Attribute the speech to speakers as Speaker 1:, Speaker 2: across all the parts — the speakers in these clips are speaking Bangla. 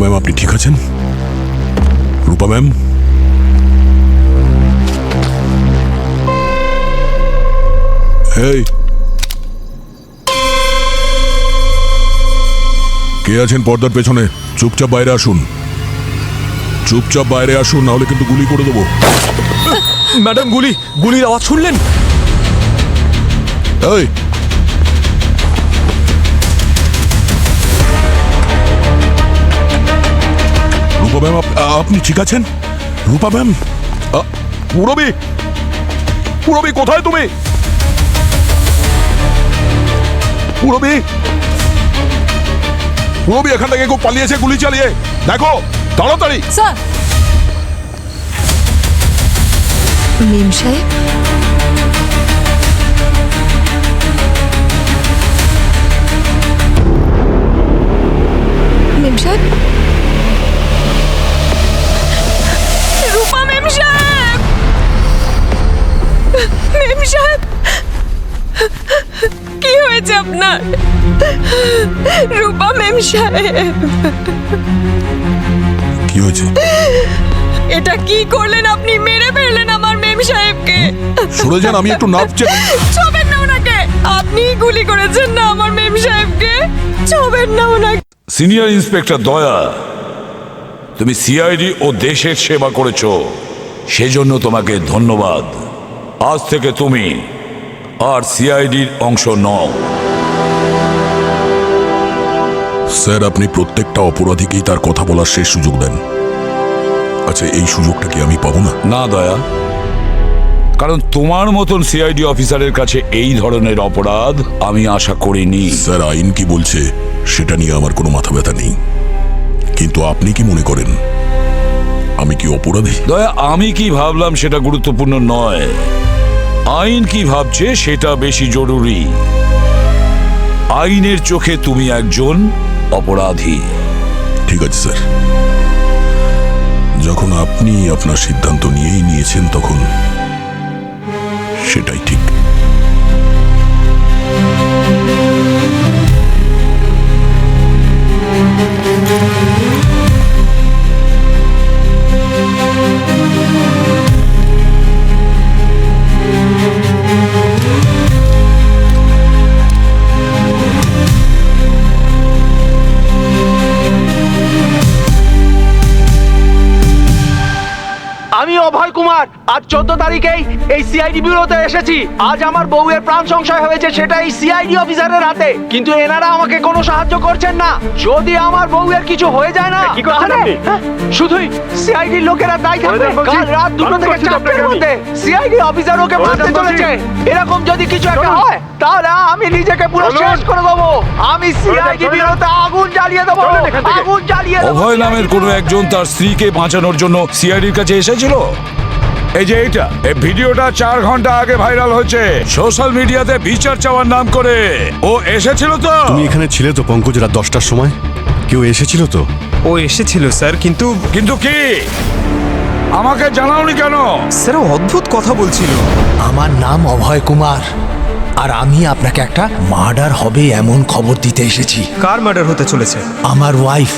Speaker 1: ম্যাম, আপনি ঠিক আছেন? রূপা ম্যাম, এই কে আছেন পর্দার পেছনে? চুপচাপ বাইরে আসুন, চুপচাপ বাইরে আসুন, নাহলে কিন্তু গুলি করে দেবো।
Speaker 2: ম্যাডাম, গুলির আওয়াজ শুনলেন?
Speaker 1: এই, রূপা ম্যাম, আপনি ঠিক আছেন? রূপা ম্যাম, পুরবী, পুরবী কোথায় তুমি? পুরবী, পুরবী এখান থেকে কেউ পালিয়েছে গুলি চালিয়ে, দেখো তাড়াতাড়ি।
Speaker 3: স্যার, মেম সাহেব, মেম সাহেব, রূপা মেম সাহেব, মেম সাহেব, কি হয়েছে আপনার? রূপা মেম সাহেব,
Speaker 1: কি হয়েছে?
Speaker 3: এটা কি করলেন আপনি? মেরে ফেললেন আমার মেম সাহেবকে।
Speaker 1: সরে যান, আমি একটু নার্ভ চেক।
Speaker 3: ছবেন না ওনাকে, আপনি গুলি করেছেন না আমার মেম সাহেবকে, ছবেন না ওনাকে।
Speaker 4: সিনিয়র ইন্সপেক্টর দয়া, তুমি সিআইডি ও দেশের সেবা করেছো, সেজন্য তোমাকে ধন্যবাদ। আজ থেকে তুমি আর সিআইডির অংশ নও।
Speaker 1: স্যার, আপনি প্রত্যেকটা অপরাধীকেই তার কথা বলার শেষ সুযোগ দেন। আচ্ছা, এই সুযোগটা কি আমি পাবো না?
Speaker 4: না দয়া, কারণ তোমার মতন সিআইডি অফিসারের কাছে এই ধরনের অপরাধ আমি আশা করিনি।
Speaker 1: স্যার, আইন কি বলছে সেটা নিয়ে আমার কোনো মাথা ব্যথা নেই, কিন্তু আপনি কি মনে করেন আমি কি অপরাধী?
Speaker 4: দয়া, আমি কি ভাবলাম সেটা গুরুত্বপূর্ণ নয়, আইন কি ভাবছে সেটা বেশি জরুরি। আইনের চোখে তুমি একজন অপরাধী।
Speaker 1: ঠিক আছে স্যার, যখন আপনি আপনার সিদ্ধান্ত নিয়েই নিয়েছেন তখন সেটাই ঠিক।
Speaker 5: আমি অভয় কুমার, আজ 14 তারিখেই এই সিআইডি ব্যুরোতে এসেছি। আজ আমার বউয়ের প্রাণ সংশয় হয়েছে, সেটা এই সিআইডি অফিসারের হাতে, কিন্তু এনারা আমাকে কোনো সাহায্য করছেন না। যদি আমার বউয়ের কিছু হয়ে যায় না, তাহলে শুধুই সিআইডি লোকেরা দায়ী থাকবে। কাল রাত 2টো থেকে 4টের মধ্যে সিআইডি অফিসার ওকে মারতে চলেছে। এরকম যদি কিছু একটা হয় তাহলে আমি নিজেকে পুরো শেষ করে দেবো। আমি সিআইডি ব্যুরোতে আগুন জ্বালিয়ে দেবো, আগুন জ্বালিয়ে দেবো।
Speaker 4: অভয় নামের কোনো একজন তার স্ত্রীকে বাঁচানোর জন্য সিআইডির কাছে এসেছিল। এই যে এইটা, এই ভিডিওটা 4 ঘন্টা আগে ভাইরাল হয়েছে সোশ্যাল মিডিয়াতে বিচার চাওয়ার নাম করে। ও এসেছিল তো?
Speaker 6: তুমি এখানে ছিলে তো পঙ্কজ, রাত 10টার সময়? কেউ এসেছিল তো?
Speaker 2: ও এসেছিল স্যার, কিন্তু
Speaker 4: কিন্তু কি আমাকে জানাওনি কেন?
Speaker 2: স্যার, ও অদ্ভুত কথা বলছিল।
Speaker 7: আমার নাম অভয় কুমার, আর আমি আপনাকে একটা মার্ডার হবে এমন খবর দিতে এসেছি।
Speaker 2: কার মার্ডার হতে চলেছে?
Speaker 7: আমার ওয়াইফ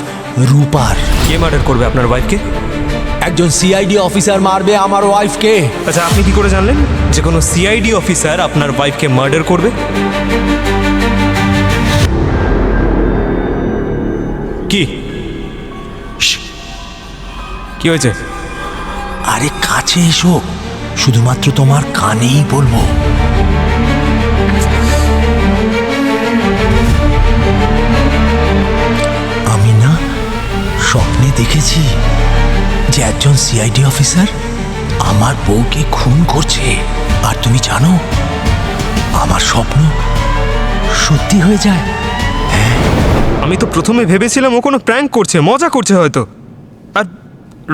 Speaker 7: রূপার।
Speaker 2: কে মার্ডার করবে আপনার ওয়াইফকে?
Speaker 7: একজন সিআইডি অফিসার মারবে আমার ওয়াইফকে।
Speaker 2: আচ্ছা, আপনি কি করে জানলেন যে কোনো সিআইডি অফিসার আপনার ওয়াইফকে মার্ডার করবে? কি কি হয়েছে?
Speaker 7: আরে কাছে এসো, শুধুমাত্র তোমার কানেই বলবো। আমি না স্বপ্নে দেখেছি যে একজন সিআইডি অফিসার আমার বউকে খুন করছে। আর তুমি জানো, আমার স্বপ্ন সত্যি হয়ে যায়।
Speaker 2: আমি তো প্রথমে ভেবেছিলাম ও কোনো প্র্যাঙ্ক করছে, মজা করছে হয়তো। আর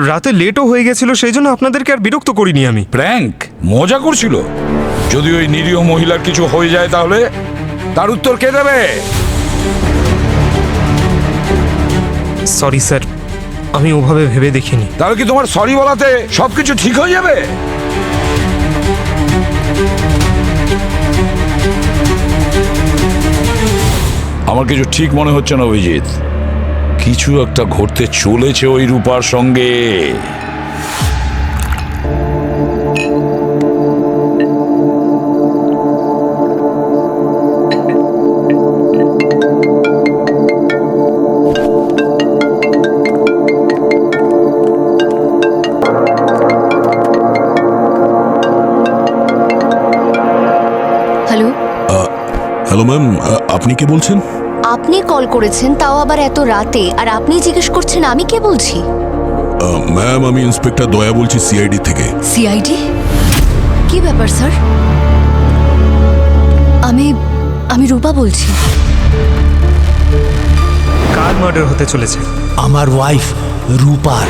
Speaker 2: রাতে লেটও হয়ে গেছিল, সেই জন্য আপনাদেরকে আর বিরক্ত করিনি আমি।
Speaker 4: প্র্যাঙ্ক? মজা করছিল? যদি ওই নিরীহ মহিলার কিছু হয়ে যায় তাহলে তার উত্তর কে দেবে?
Speaker 2: সরি স্যার, আমি ওভাবে ভেবে দেখিনি।
Speaker 4: তাহলে কি তোমার সরি বলাতে সবকিছু ঠিক হয়ে যাবে? আমার কিছু ঠিক মনে হচ্ছে না অভিজিৎ। কিছু একটা ঘটতে চলেছে ওই রূপার সঙ্গে।
Speaker 8: হ্যালো,
Speaker 1: হ্যালো ম্যাম, আপনি কে বলছেন?
Speaker 8: আপনি কল করেছেন, তাও আবার এত রাতে, আর আপনি জিজ্ঞেস করছেন আমি কে বলছি।
Speaker 1: ম্যাম, আমি ইন্সপেক্টর দয়া বলছি সিআইডি থেকে।
Speaker 8: সিআইডি? কি ব্যাপার স্যার? আমি রূপা বলছি।
Speaker 2: কার মার্ডার হতে চলেছে?
Speaker 7: আমার ওয়াইফ রূপার।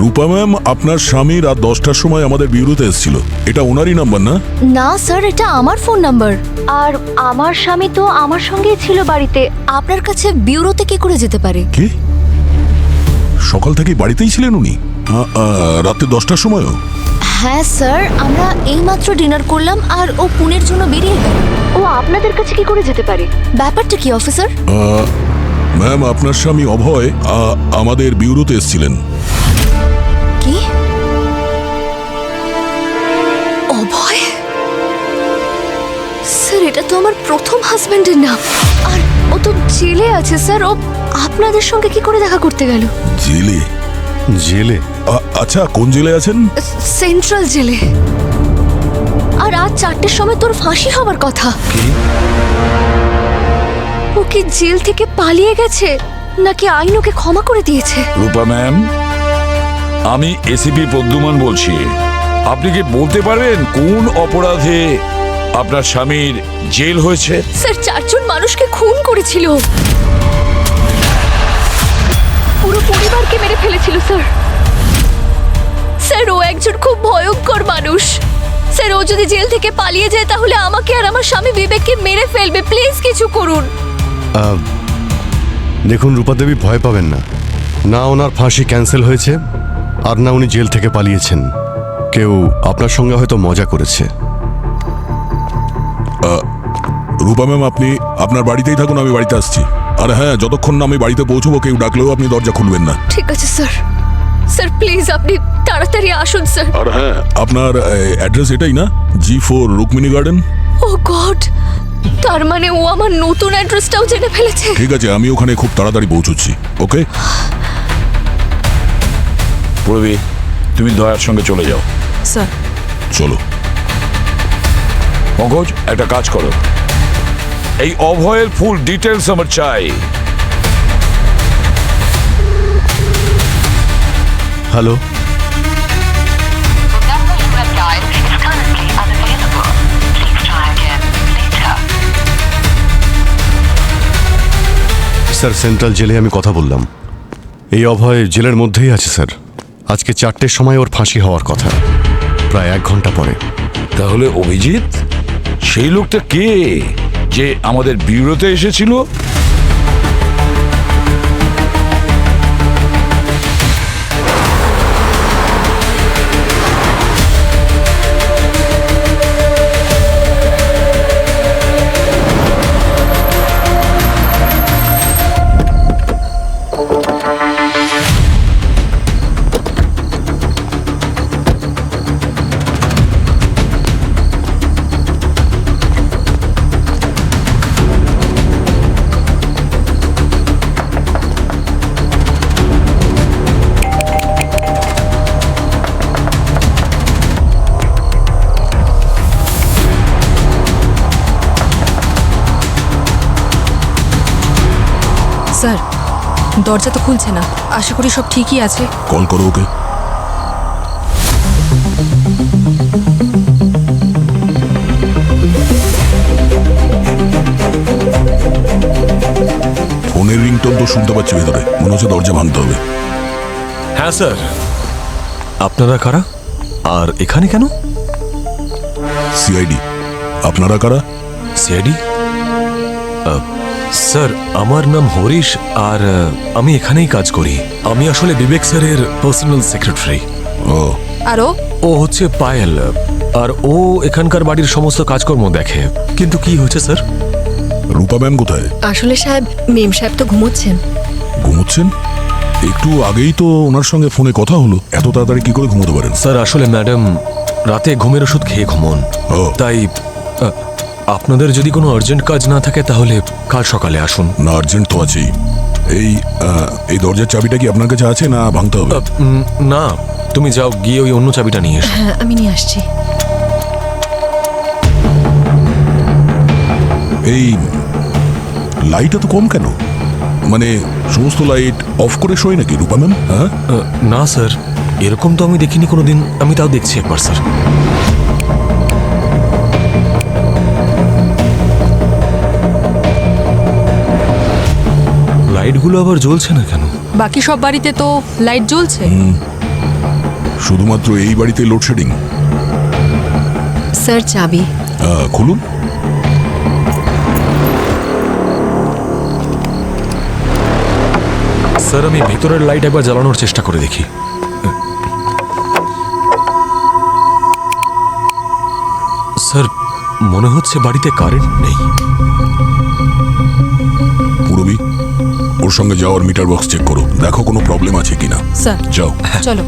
Speaker 1: রূপা ম্যাম, আপনার স্বামী রাত 10টার সময় আমাদের বিউরোতে এসেছিল। এটা ওনারই নাম্বার না?
Speaker 8: না স্যার, এটা আমার ফোন নাম্বার। আর আমার স্বামী তো আমার সঙ্গেই ছিল বাড়িতে। আপনার কাছে বিউরোতে কি করে যেতে পারে?
Speaker 1: কি সকাল থেকে বাড়িতেই ছিলেন উনি? রাতে 10টার সময়ও?
Speaker 8: হ্যাঁ স্যার, আমরা এইমাত্র ডিনার করলাম আর ও পুনের জন্য বেরিয়ে গেল। ও আপনাদের কাছে কি করে যেতে পারে? ব্যাপারটা কি অফিসার?
Speaker 1: ম্যাম, আপনার স্বামী অভয় আমাদের বিউরোতে এসেছিলেন।
Speaker 8: কি? অভয়? স্যার, এটা তো আমার প্রথম হাজবেন্ডের নাম। আর ও তো জেলে আছে স্যার। ও আপনাদের সঙ্গে কি করে দেখা করতে গেল?
Speaker 1: জেলে?
Speaker 6: জেলে?
Speaker 1: আচ্ছা, কোন জেলে আছেন?
Speaker 8: সেন্ট্রাল জেলে। আর রাত 4টের সময় তোর ফাঁসি হওয়ার কথা। ও কি জেল থেকে পালিয়ে গেছে, নাকি আইন ওকে ক্ষমা করে দিয়েছে?
Speaker 4: রূপা ম্যাম, আমি এসিপি প্রদ্যুমান বলছি। আপনি কি বলতে পারবেন কোন অপরাধে আপনার স্বামীর জেল হয়েছে?
Speaker 8: স্যার, 4 জন মানুষকে খুন করেছিল। পুরো পরিবারকে মেরে ফেলেছিল স্যার। স্যার, ও একজন খুব ভয়ঙ্কর মানুষ। স্যার, ও যদি জেল থেকে পালিয়ে যায় তাহলে আমাকে আর আমার স্বামী বিবেককে মেরে ফেলবে। প্লিজ কিছু করুন।
Speaker 6: দেখুন রূপা দেবী, ভয় পাবেন না। না ওনার ফাঁসি ক্যান্সেল হয়েছে, আর না উনি জেল থেকে পালিয়েছেন। কেউ আপনার সঙ্গে হয়তো মজা করেছে।
Speaker 1: রূপা ম্যাম, আপনি আপনার বাড়িতেই থাকুন, আমি বাড়িতে আসছি। আর হ্যাঁ, যতক্ষণ না আমি বাড়িতে পৌঁছবো কেউ ডাকলেও আপনি দরজা খুলবেন না।
Speaker 8: ঠিক আছে স্যার। স্যার প্লিজ আপনি তাড়াতাড়ি আসুন স্যার।
Speaker 1: আর হ্যাঁ, আপনার অ্যাড্রেস এটাই না? G4 Rukmini garden?
Speaker 8: ও গড, তার মানে ও আমার নতুন অ্যাড্রেসটাও জেনে ফেলেছে।
Speaker 1: ঠিক আছে, আমি ওখানে খুব তাড়াতাড়ি পৌঁছচ্ছি। ওকে
Speaker 4: পূর্বী, তুমি দয়ার সঙ্গে চলে যাও।
Speaker 3: স্যার,
Speaker 1: চলো।
Speaker 4: পঙ্কজ, একটা কাজ করো, এই অভয়ের ফুল ডিটেলস আমার চাই।
Speaker 6: Hello,
Speaker 9: The number you have dialed is currently unavailable. Please try again later.
Speaker 6: Sir central জেলে আমি কথা বললাম। এই অভয় জেলের মধ্যেই আছে স্যার। আজকে 4টের সময় ওর ফাঁসি হওয়ার কথা, প্রায় 1 ঘন্টা পরে।
Speaker 4: তাহলে অভিজিৎ সেই লোকটা কে যে আমাদের বিউরোতে এসেছিল?
Speaker 3: স্যার, দরজা তো খুলছে না। আশা করি সব ঠিকই আছে।
Speaker 1: কল করো ওকে। ফোনের রিংটোন তো শুনতে পাচ্ছি ভেতরে। মনে হচ্ছে দরজা ভাঙতে হবে।
Speaker 10: হ্যাঁ স্যার। আপনারা কারা আর এখানে কেন?
Speaker 1: সিআইডি। আপনারা কারা?
Speaker 10: সিআইডি? স্যার, আমার নাম হরিশ আর আমি এখানেই কাজ করি। আমি আসলে বিবেক স্যারের পার্সোনাল সেক্রেটারি।
Speaker 1: ও,
Speaker 3: আরও
Speaker 10: ও হচ্ছে পায়েল, আর ও এখানকার বাড়ির সমস্ত কাজকর্ম দেখে। কিন্তু কি হয়েছে স্যার?
Speaker 1: রূপা ম্যাম কোথায়?
Speaker 3: আসলে সাহেব, মেম সাহেব তো ঘুমোচ্ছেন।
Speaker 1: ঘুমোচ্ছেন? একটু আগেই তো ওনার সঙ্গে ফোনে কথা হলো, এত তাড়াতাড়ি কি করে ঘুমোতে পারেন?
Speaker 10: স্যার আসলে ম্যাডাম রাতে ঘুমের ওষুধ খেয়ে ঘুমোন,
Speaker 1: ও।
Speaker 10: তাই আপনাদের যদি কোনো আর্জেন্ট কাজ না থাকে তাহলে কাল সকালে আসুন।
Speaker 1: না, আর্জেন্ট তো আছেই। এই দরজার চাবিটা কি আপনার কাছে আছে না ভাঙতে হবে?
Speaker 10: না, তুমি যাও গিয়ে ওই অন্য চাবিটা নিয়ে এসো।
Speaker 3: হ্যাঁ আমি নিয়ে আসছি।
Speaker 1: এই লাইট এত কম কেন? মানে সমস্ত লাইট অফ করে শোয় নাকি রূপা ম্যাম? হ্যাঁ,
Speaker 10: না স্যার, এরকম তো আমি দেখিনি কোনোদিন। আমি তাও দেখছি একবার স্যার। লাইটগুলো আবার জ্বলছে না কেন?
Speaker 3: বাকি সব বাড়িতে তো লাইট জ্বলছে।
Speaker 1: শুধুমাত্র এই বাড়িতে লোডশেডিং।
Speaker 3: স্যার চাবি।
Speaker 1: খুলুন।
Speaker 10: স্যার আমি ভেতরের লাইট একবার জ্বালানোর চেষ্টা করে দেখি। স্যার মনে হচ্ছে বাড়িতে কারেন্ট নেই।
Speaker 1: পুরবি, ওর সঙ্গে যাওয়ার মিটার বক্স চেক করো, দেখো কোনো প্রবলেম আছে কিনা।
Speaker 3: স্যার
Speaker 1: যাও।
Speaker 3: চলো।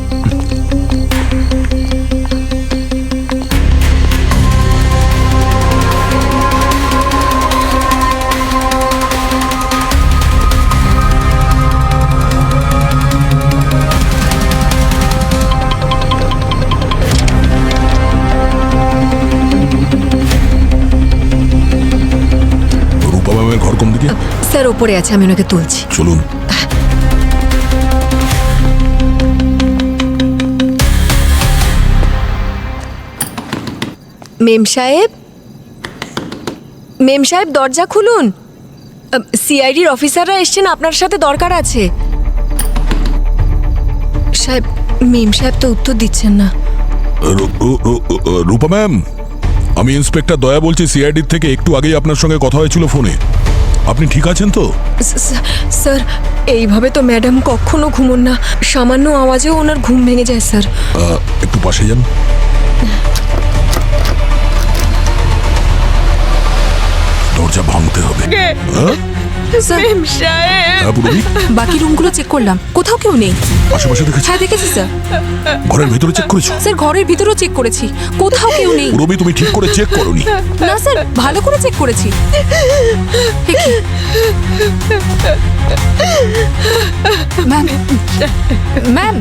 Speaker 1: রূপা ম্যামের ঘর কোন দিকে?
Speaker 3: স্যার ওপরে আছে, আমি ওনাকে তুলছি।
Speaker 1: চলুন।
Speaker 3: মেম সাহেব, মেম সাহেব দরজা খুলুন। সিআইডির অফিসাররা এসছেন, আপনার সাথে দরকার আছে। সাহেব, মেম সাহেব তো উত্তর দিচ্ছেন না।
Speaker 1: রূপা ম্যাম, আমি ইন্সপেক্টর দয়া বলছি সিআইডির থেকে। একটু আগেই আপনার সঙ্গে কথা হয়েছিল ফোনে। আপনি ঠিক আছেন তো?
Speaker 3: স্যার এইভাবে তো ম্যাডাম কখনো ঘুমোন না, সামান্য আওয়াজেও ওনার ঘুম ভেঙে যায় স্যার।
Speaker 1: একটু পাশে যান। দরজা ভাঙতে হবে। হ্যাঁ?
Speaker 3: মেম সাহেব,
Speaker 1: হ্যাঁ, পুরবি,
Speaker 11: বাকি রুমগুলো চেক করলাম, কোথাও কেউ নেই।
Speaker 1: আশেপাশে দেখেছি।
Speaker 11: হ্যাঁ দেখেছি স্যার।
Speaker 1: ঘরের ভেতরে চেক করেছো?
Speaker 11: স্যার ঘরের ভিতরেও চেক করেছি, কোথাও কেউ নেই।
Speaker 1: পুরবি, তুমি ঠিক করে চেক করোনি।
Speaker 11: না স্যার, ভালো করে চেক করেছি। এ কি? Ma'am, ma'am,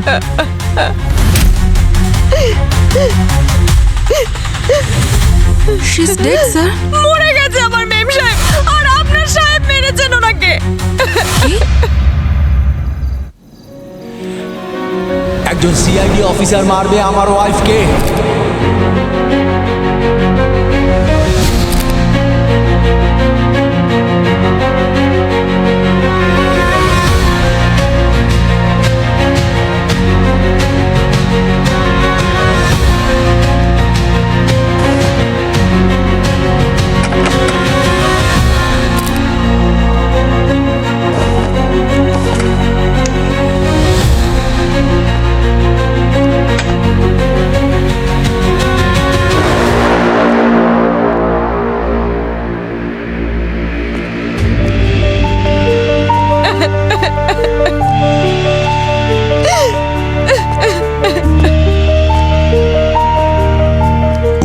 Speaker 11: she is dead sir.
Speaker 3: মরে গেছে আমার মেম সাহেব, আর আপনার সাহেব মেরেছেন ওনাকে।
Speaker 7: একজন সিআইডি অফিসার মারবে আমার ওয়াইফকে?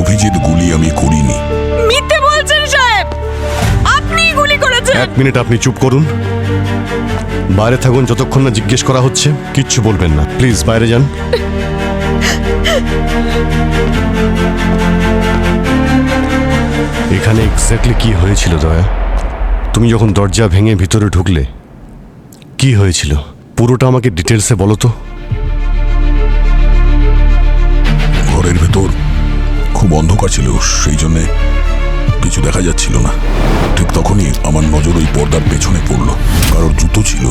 Speaker 1: অভিজিৎ গুলি আমি করিনি।
Speaker 3: মিথ্যে বলছেন সাহেব, আপনিই গুলি করেছেন।
Speaker 6: এক মিনিট, আপনি চুপ করুন। বাইরে থাকুন যতক্ষণ না জিজ্ঞেস করা হচ্ছে। কিচ্ছু বলবেন না, প্লিজ বাইরে যান। এখানে এক্স্যাক্টলি কি হয়েছিল দয়া? তুমি যখন দরজা ভেঙে ভিতরে ঢুকলে কি হয়েছিল পুরোটা আমাকে ডিটেলসে বলো তো।
Speaker 1: ঘরের ভেতর খুব অন্ধকার ছিল, সেই জন্যে কিছু দেখা যাচ্ছিল না। ঠিক তখনই আমার নজর ওই পর্দার পেছনে পড়লো। কারোর জুতো ছিল,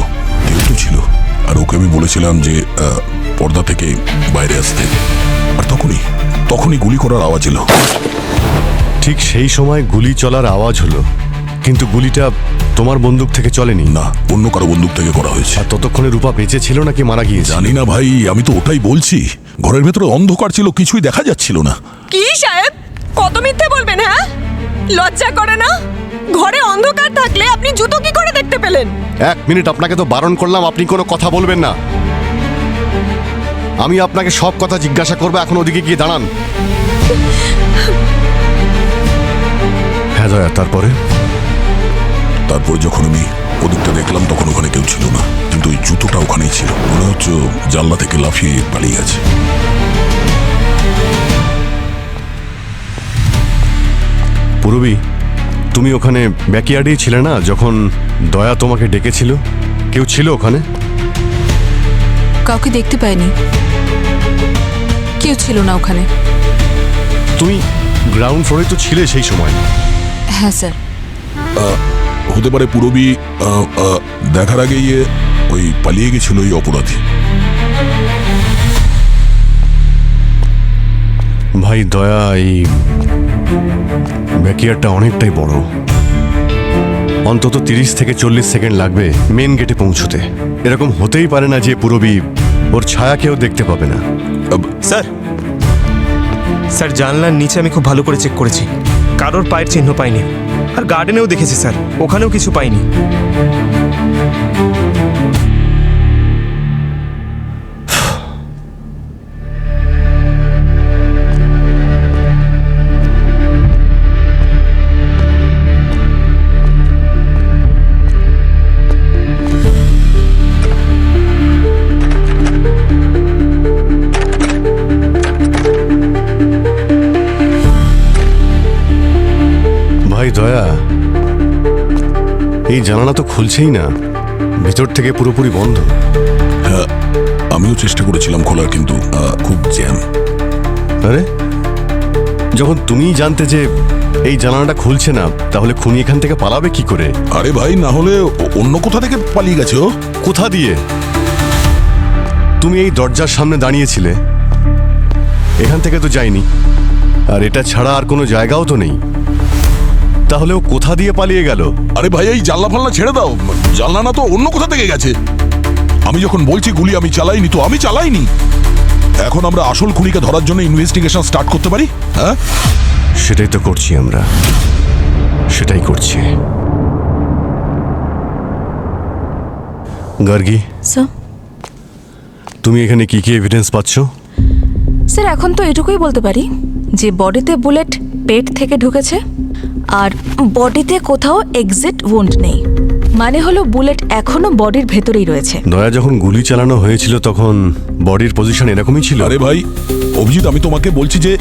Speaker 1: যেহেতু ছিল, আর ওকে আমি বলেছিলাম যে পর্দা থেকে বাইরে আসতে। আর তখনই গুলি করার আওয়াজ এলো।
Speaker 6: ঠিক সেই সময় গুলি চলার আওয়াজ হলো, কিন্তু গুলিটা তোমার বন্দুক থেকে চলেনি।
Speaker 1: না, অন্য কারো বন্দুক থেকে করা হয়েছে।
Speaker 6: আর ততক্ষণে রূপা বেঁচে ছিল নাকি মারা গিয়েছে?
Speaker 1: জানি না ভাই, আমি তো ওটাই বলছি। ঘরের ভেতরে অন্ধকার ছিল, কিছুই দেখা যাচ্ছিল না।
Speaker 3: কি সাহেব, কত মিথ্যে বলবেন? হ্যাঁ, লজ্জা করে না? ঘরে অন্ধকার থাকলে আপনি জুতো কি করে দেখতে পেলেন?
Speaker 6: 1 মিনিট, আপনাকে তো বারণ করলাম আপনি কোনো কথা বলবেন না। আমি আপনাকে সব কথা জিজ্ঞাসা করবো, এখন ওদিকে গিয়ে দাঁড়ান। হ্যাঁ দয়া, তারপরে?
Speaker 1: তারপর যখন আমি ওদিকটা দেখলাম তখন ওখানে কেউ ছিল না, কিন্তু ওই জুতোটা ওখানেই ছিল। মনে হচ্ছে ও জানলা থেকে লাফিয়ে পালিয়ে গেছে।
Speaker 6: পুরবী, তুমি ওখানে ব্যাকইয়ার্ডেই ছিলে না যখন দয়া তোমাকে ডেকেছিল? কেউ ছিল ওখানে?
Speaker 11: কাউকে দেখতে পাইনি, কেউ ছিল না ওখানে।
Speaker 6: তুমি গ্রাউন্ড ফ্লোরে তো ছিলে সেই সময়।
Speaker 11: হ্যাঁ স্যার।
Speaker 1: হতে পারে পুরবী দেখার আগেই ওই পালিয়ে গেছিল ওই অপরাধী।
Speaker 6: ভাই দয়া, এই ব্যাকইয়ার্ডটা অনেকটাই বড়, অন্তত 30 থেকে 40 সেকেন্ড লাগবে মেন গেটে পৌঁছতে। এরকম হতেই পারে না যে পুরবী ওর ছায়া কেউ দেখতে পাবে না।
Speaker 2: স্যার, স্যার জানলার নিচে আমি খুব ভালো করে চেক করেছি, কারোর পায়ের চিহ্ন পাইনি। আর গার্ডেনেও দেখেছি স্যার, ওখানেও কিছু পাইনি।
Speaker 6: ভাই দয়া, এই জানালা তো খুলছেই না, ভিতর থেকে পুরোপুরি বন্ধ।
Speaker 1: হ্যাঁ, আমিও চেষ্টা করেছিলাম খোলার, কিন্তু খুব জ্যাম।
Speaker 6: আরে, যখন তুমিই জানতে যে এই জানালাটা খুলছে না, তাহলে খুনি এখান থেকে পালাবে কি করে?
Speaker 1: আরে ভাই, না হলে অন্য কোথা থেকে পালিয়ে গেছে ও।
Speaker 6: কোথা দিয়ে? তুমি এই দরজার সামনে দাঁড়িয়েছিলে, এখান থেকে তো যায়নি, আর এটা ছাড়া আর কোনো জায়গাও তো নেই। তাহলে ও কোথা দিয়ে পালিয়ে গেল?
Speaker 1: আরে ভাই, এই জানলা ফাল্লা ছেড়ে দাও, জানলা না তো অন্য কোথা থেকে গেছে। আমি যখন বলছি গুলি আমি চালাইনি, তো আমি চালাইনি। এখন আমরা আসল খুনিকে ধরার জন্য ইনভেস্টিগেশন স্টার্ট করতে পারি। হ্যাঁ,
Speaker 6: সেটাই তো করছি আমরা, সেটাই করছি। গার্গী,
Speaker 11: স্যার।
Speaker 6: তুমি এখানে কি কি এভিডেন্স পাচ্ছ?
Speaker 11: স্যার, এখন তো এটুকুই বলতে পারি যে বডিতে বুলেট পেট থেকে ঢুকেছে, আর বডিতে কোথাও এক্সিট ওন্ড নেই। মানে হলো বুলেট এখনো বডির ভেতরেই রয়েছে।
Speaker 6: দয়া, যখন গুলি চালানো হয়েছিল তখন বডির পজিশন এরকমই ছিল?
Speaker 1: আরে ভাই অভিজিৎ, আমি তোমাকে বলছি যে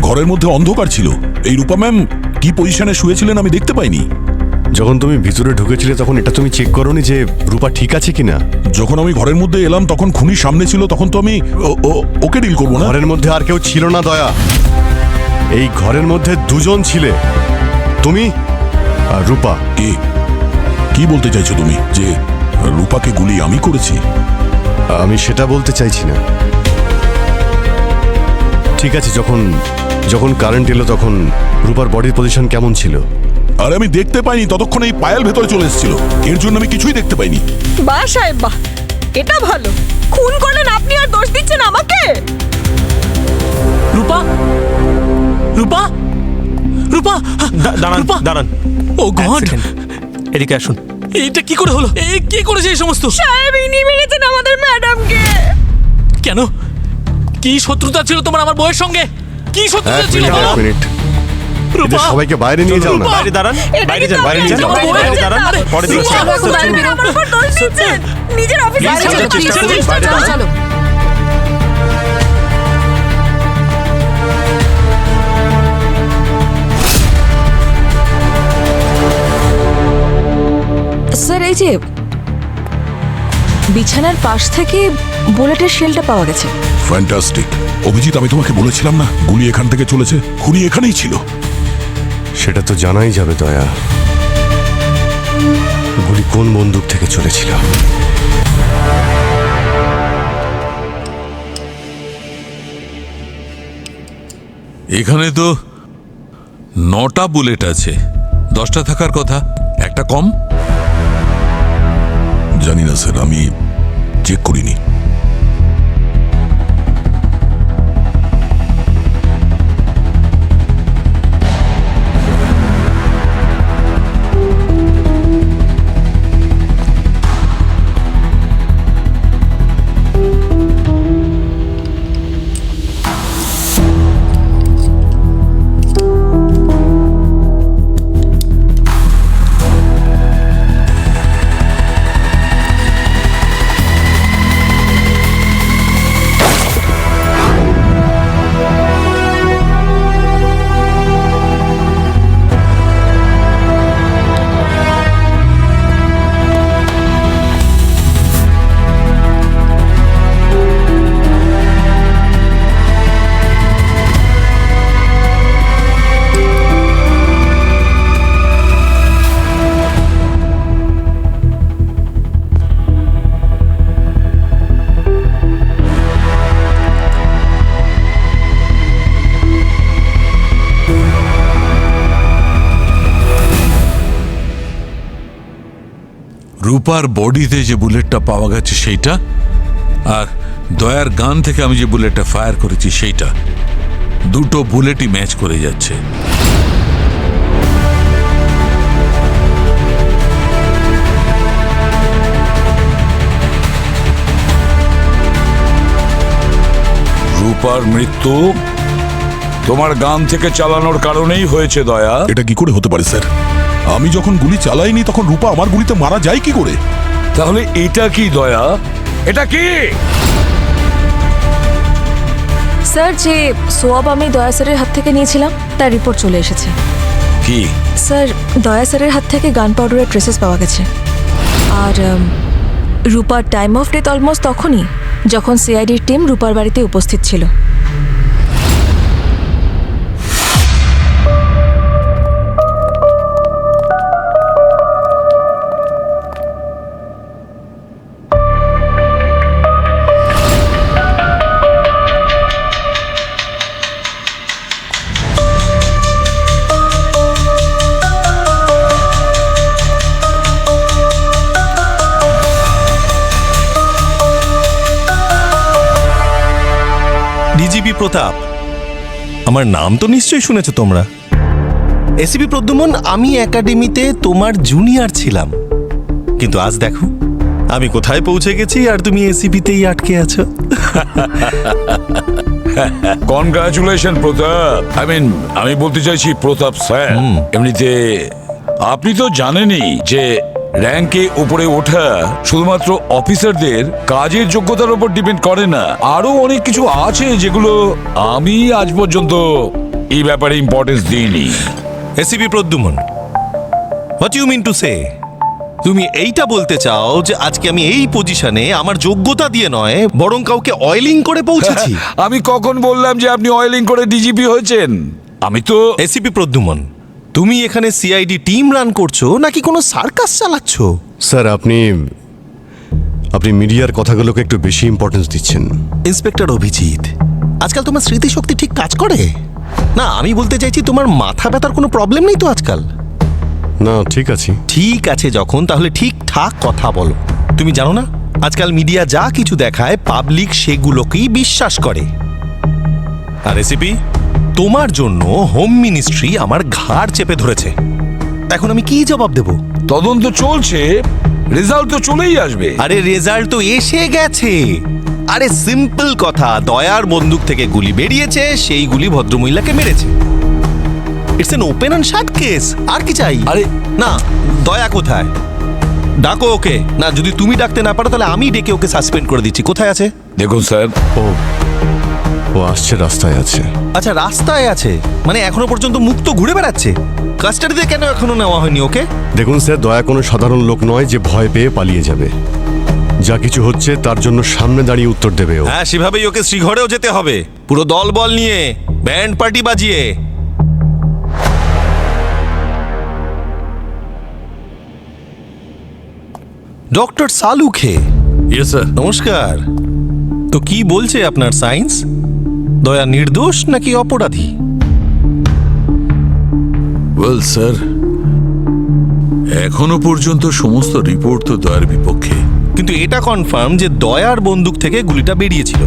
Speaker 1: ঘরের মধ্যে অন্ধকার ছিল। এই রূপা ম্যাম কি পজিশনে শুয়েছিলেন আমি দেখতে পাইনি।
Speaker 6: যখন তুমি ভিতরে ঢুকেছিলে তখন এটা তুমি চেক করোনি যে রূপা ঠিক আছে কিনা?
Speaker 1: যখন আমি ঘরের মধ্যে এলাম তখন খুনি সামনে ছিল, তখন তো আমি ওকে ডিল করবো না।
Speaker 6: ঘরের মধ্যে আর কেউ ছিল না দয়া, এই ঘরের মধ্যে দুজন ছিলে, তুমি আর রূপা।
Speaker 1: কি বলতে চাইছো তুমি, যে রূপাকে গুলি আমি করেছি?
Speaker 6: আমি সেটা বলতে চাইছি না। ঠিক আছে, যখন কারেন্ট এলো তখন রূপার বডির পজিশন কেমন ছিল?
Speaker 1: আরে আমি দেখতে পাইনি, ততক্ষণ এই পায়েল ভেতরে চলে এসেছিল, এর জন্য আমি কিছুই দেখতে পাইনি।
Speaker 3: বাহ সাহেব বাহ, এটা ভালো। খুন করলেন আপনি আর দোষ দিচ্ছেন আমাকে।
Speaker 7: রূপা, রূপা, রূপা,
Speaker 2: দাঁড়ান, দাঁড়ান।
Speaker 7: ও গড,
Speaker 2: এদিকে আসুন।
Speaker 7: এটা কি করে হলো? কে করেছে এই সমস্ত?
Speaker 3: সাহেব, ইনি মেরেছেন আমাদের ম্যাডামকে।
Speaker 7: কেন? কি শত্রুতা ছিল তোমার আমার বউয়ের সঙ্গে? কি শত্রুতা ছিল?
Speaker 6: এক মিনিট, এদের সবাইকে বাইরে নিয়ে যাও না।
Speaker 2: বাইরে দাঁড়ান, বাইরে যান, বাইরে নিয়ে যান, বাইরে দাঁড়ান, পরে দেখছি।
Speaker 3: নিজের অফিসে
Speaker 2: বাইরে দাঁড়ান।
Speaker 11: স্যার, এই যে বিছানার পাশ থেকে বুলেটের শেলটা পাওয়া গেছে।
Speaker 1: ফ্যান্টাস্টিক। অভিজিৎ, আমি তোমাকে বলেছিলাম না গুলি এখান থেকে চলেছে, খুনি এখানেই ছিল।
Speaker 6: সেটা তো জানাই যাবে দয়া, গুলি কোন বন্দুক থেকে চলেছিল।
Speaker 4: এখানে তো 9টা বুলেট আছে, 10টা থাকার কথা, একটা কম।
Speaker 1: জানি না স্যার, আমি চেক করিনি।
Speaker 4: রূপার বডিতে যে বুলেটটা পাওয়া গেছে সেইটা, আর দয়ার গান থেকে আমি যে বুলেটটা ফায়ার করেছি সেইটা, দুটো বুলেটই ম্যাচ করে যাচ্ছে। রূপার মৃত্যু তোমার গান থেকে চালানোর কারণেই হয়েছে দয়া।
Speaker 1: এটা কি করে হতে পারে স্যার? আমি যখন গুলি চালাইনি তখন রূপা আমার গুলিতে মারা যায় কি করে?
Speaker 4: তাহলে এটা কি দয়া? এটা কি?
Speaker 11: স্যার, যে সোয়াব আমি দয়া স্যারের হাত থেকে নিয়েছিলাম তার রিপোর্ট চলে এসেছে।
Speaker 4: কি?
Speaker 11: স্যার, দয়া স্যারের হাত থেকে গান পাউডারের ট্রেসেস পাওয়া গেছে। আর রূপার টাইম অফ ডেথ অলমোস্ট তখনই যখন সিআইডির টিম রূপার বাড়িতে উপস্থিত ছিল।
Speaker 12: ডিজিপি প্রতাপ, আমার নাম তো নিশ্চয়ই শুনেছো তোমরা। এসিপি প্রদ্যুমন, আমি একাডেমিতে তোমার জুনিয়র ছিলাম, কিন্তু আজ দেখো আমি কোথায় পৌঁছে গেছি আর তুমি এসিপিতেই আটকে আছো।
Speaker 4: কনগ্রাচুলেশন প্রতাপ। আমি বলতে চাইছি প্রতাপ স্যার, এমনিতে আপনি তো জানেনই যে র্যাঙ্কে উপরে ওঠা শুধুমাত্র অফিসারদের কাজের যোগ্যতার উপর ডিপেন্ড করে না, আরো অনেক কিছু আছে যেগুলো আমি আজ পর্যন্ত এই ব্যাপারে ইম্পর্টেন্স দিইনি।
Speaker 12: ACP Pradyuman, what you mean to say? তুমি এইটা বলতে চাও যে আজকে আমি এই পজিশনে আমার যোগ্যতা দিয়ে নয় বরং কাউকে অয়েলিং করে পৌঁছেছি?
Speaker 4: আমি কখন বললাম যে আপনি অয়েলিং করে ডিজিপি হয়েছেন? আমি তো
Speaker 12: এসিপি প্রদ্যুমন, তুমি এখানে সিআইডি টিম রান করছো নাকি কোনো সার্কাস চালাচ্ছ?
Speaker 6: স্যার, আপনি মিডিয়ার কথাগুলোকে একটু বেশি ইম্পর্টেন্স দিচ্ছেন।
Speaker 12: ইন্সপেক্টর অভিজিৎ, আজকাল তোমার স্মৃতিশক্তি ঠিক কাজ করে না? আমি বলতে চাইছি তোমার মাথা ব্যথার কোনো প্রবলেম নেই তো আজকাল?
Speaker 6: না, ঠিক আছে।
Speaker 12: ঠিক আছে যখন, তাহলে ঠিকঠাক কথা বলো। তুমি জানো না আজকাল মিডিয়া যা কিছু দেখায় পাবলিক সেগুলোকেই বিশ্বাস করে। আর এসিপি, তোমার জন্য হোম মিনিস্ট্রি আমার ঘাড় চেপে ধরেছে। এখন আমি কি জবাব দেব?
Speaker 4: তদন্ত চলছে, রেজাল্ট তো চলেই আসবে।
Speaker 12: আরে রেজাল্ট তো এসে গেছে। আরে সিম্পল কথা, দয়ার বন্দুক থেকে গুলি বেরিয়েছে, সেই গুলি ভদ্রমহিলাকে মেরেছে। It's an open and shut case. আর কি চাই? আরে না, দয়া কোথায়? ডাকো ওকে। না, যদি তুমি ডাকতে না পারো তাহলে আমি ডেকে ওকে সাসপেন্ড করে দিচ্ছি। কোথায় আছে?
Speaker 4: দেখুন স্যার,
Speaker 6: ও আসছে, রাস্তায় আছে।
Speaker 12: আচ্ছা, রাস্তায় আছে মানে এখনো পর্যন্ত মুক্ত ঘুরে বেড়াচ্ছে? কাস্টাডিতে কেন এখনো নেওয়া হয়নি ওকে?
Speaker 6: দেখুন স্যার, দয়া কোনো সাধারণ লোক নয় যে ভয় পেয়ে পালিয়ে যাবে। যা কিছু হচ্ছে তার জন্য সামনে দাঁড়িয়ে উত্তর দেবে ও।
Speaker 12: হ্যাঁ, সেভাবেই ওকে শ্রীঘরেও যেতে হবে, পুরো দল বল নিয়ে, ব্যান্ড পার্টি বাজিয়ে। ডক্টর সালুখে।
Speaker 4: Yes sir.
Speaker 12: নমস্কার। তো কি বলছে আপনার সায়েন্স? দয়া নির্দোষ নাকি অপরাধী?
Speaker 4: ওয়েল স্যার, এখনো পর্যন্ত সমস্ত রিপোর্ট তো দয়ার বিপক্ষে।
Speaker 12: কিন্তু এটা কনফার্ম যে দয়ার বন্দুক থেকে গুলিটা বেরিয়েছিল।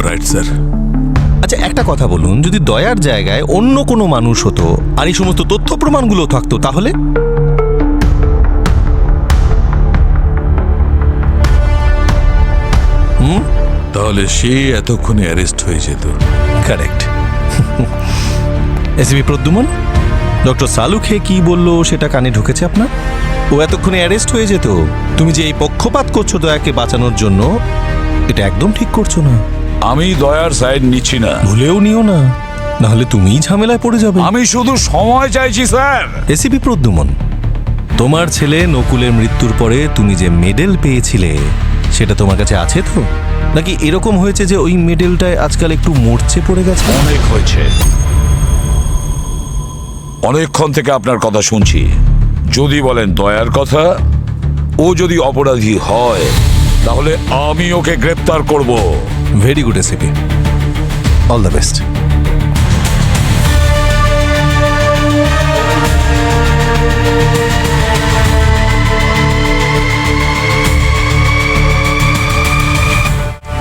Speaker 4: Right sir.
Speaker 12: আচ্ছা, একটা কথা বলুন, যদি দয়ার জায়গায় অন্য কোনো মানুষ হতো আর এই সমস্ত তথ্য প্রমাণগুলো থাকতো তাহলে?
Speaker 4: তাহলে সে এতক্ষণে অ্যারেস্ট হয়ে যেত।
Speaker 12: Correct. ACP Pradyuman, doctor Salunkhe কি বললো সেটা কানে ঢুকেছে আপনার? ও এতক্ষণে অ্যারেস্ট হয়ে যেত। তুমি যে এই পক্ষপাত করছো দয়াকে বাঁচানোর জন্য, এটা একদম ঠিক করছো না।
Speaker 4: আমি দয়ার সাইড নিচ্ছি না।
Speaker 12: ভুলেও নিও না, নাহলে তুমিই ঝামেলায় পড়ে যাবে।
Speaker 4: আমি শুধু সময় চাইছি স্যার।
Speaker 12: এসিপি প্রদ্যুমন, তোমার ছেলে নকুলের মৃত্যুর পরে তুমি যে মেডেল পেয়েছিলে সেটা তোমার কাছে আছে তো? নাকি এরকম হয়েছে যে ওই মেডেলটায় আজকাল একটু মরচে পড়ে গেছে?
Speaker 4: অনেক হয়েছে, অনেকক্ষণ থেকে আপনার কথা শুনছি। যদি বলেন দয়ার কথা, ও যদি অপরাধী হয় তাহলে আমি ওকে গ্রেপ্তার করব।
Speaker 12: Very good ACP, all the best.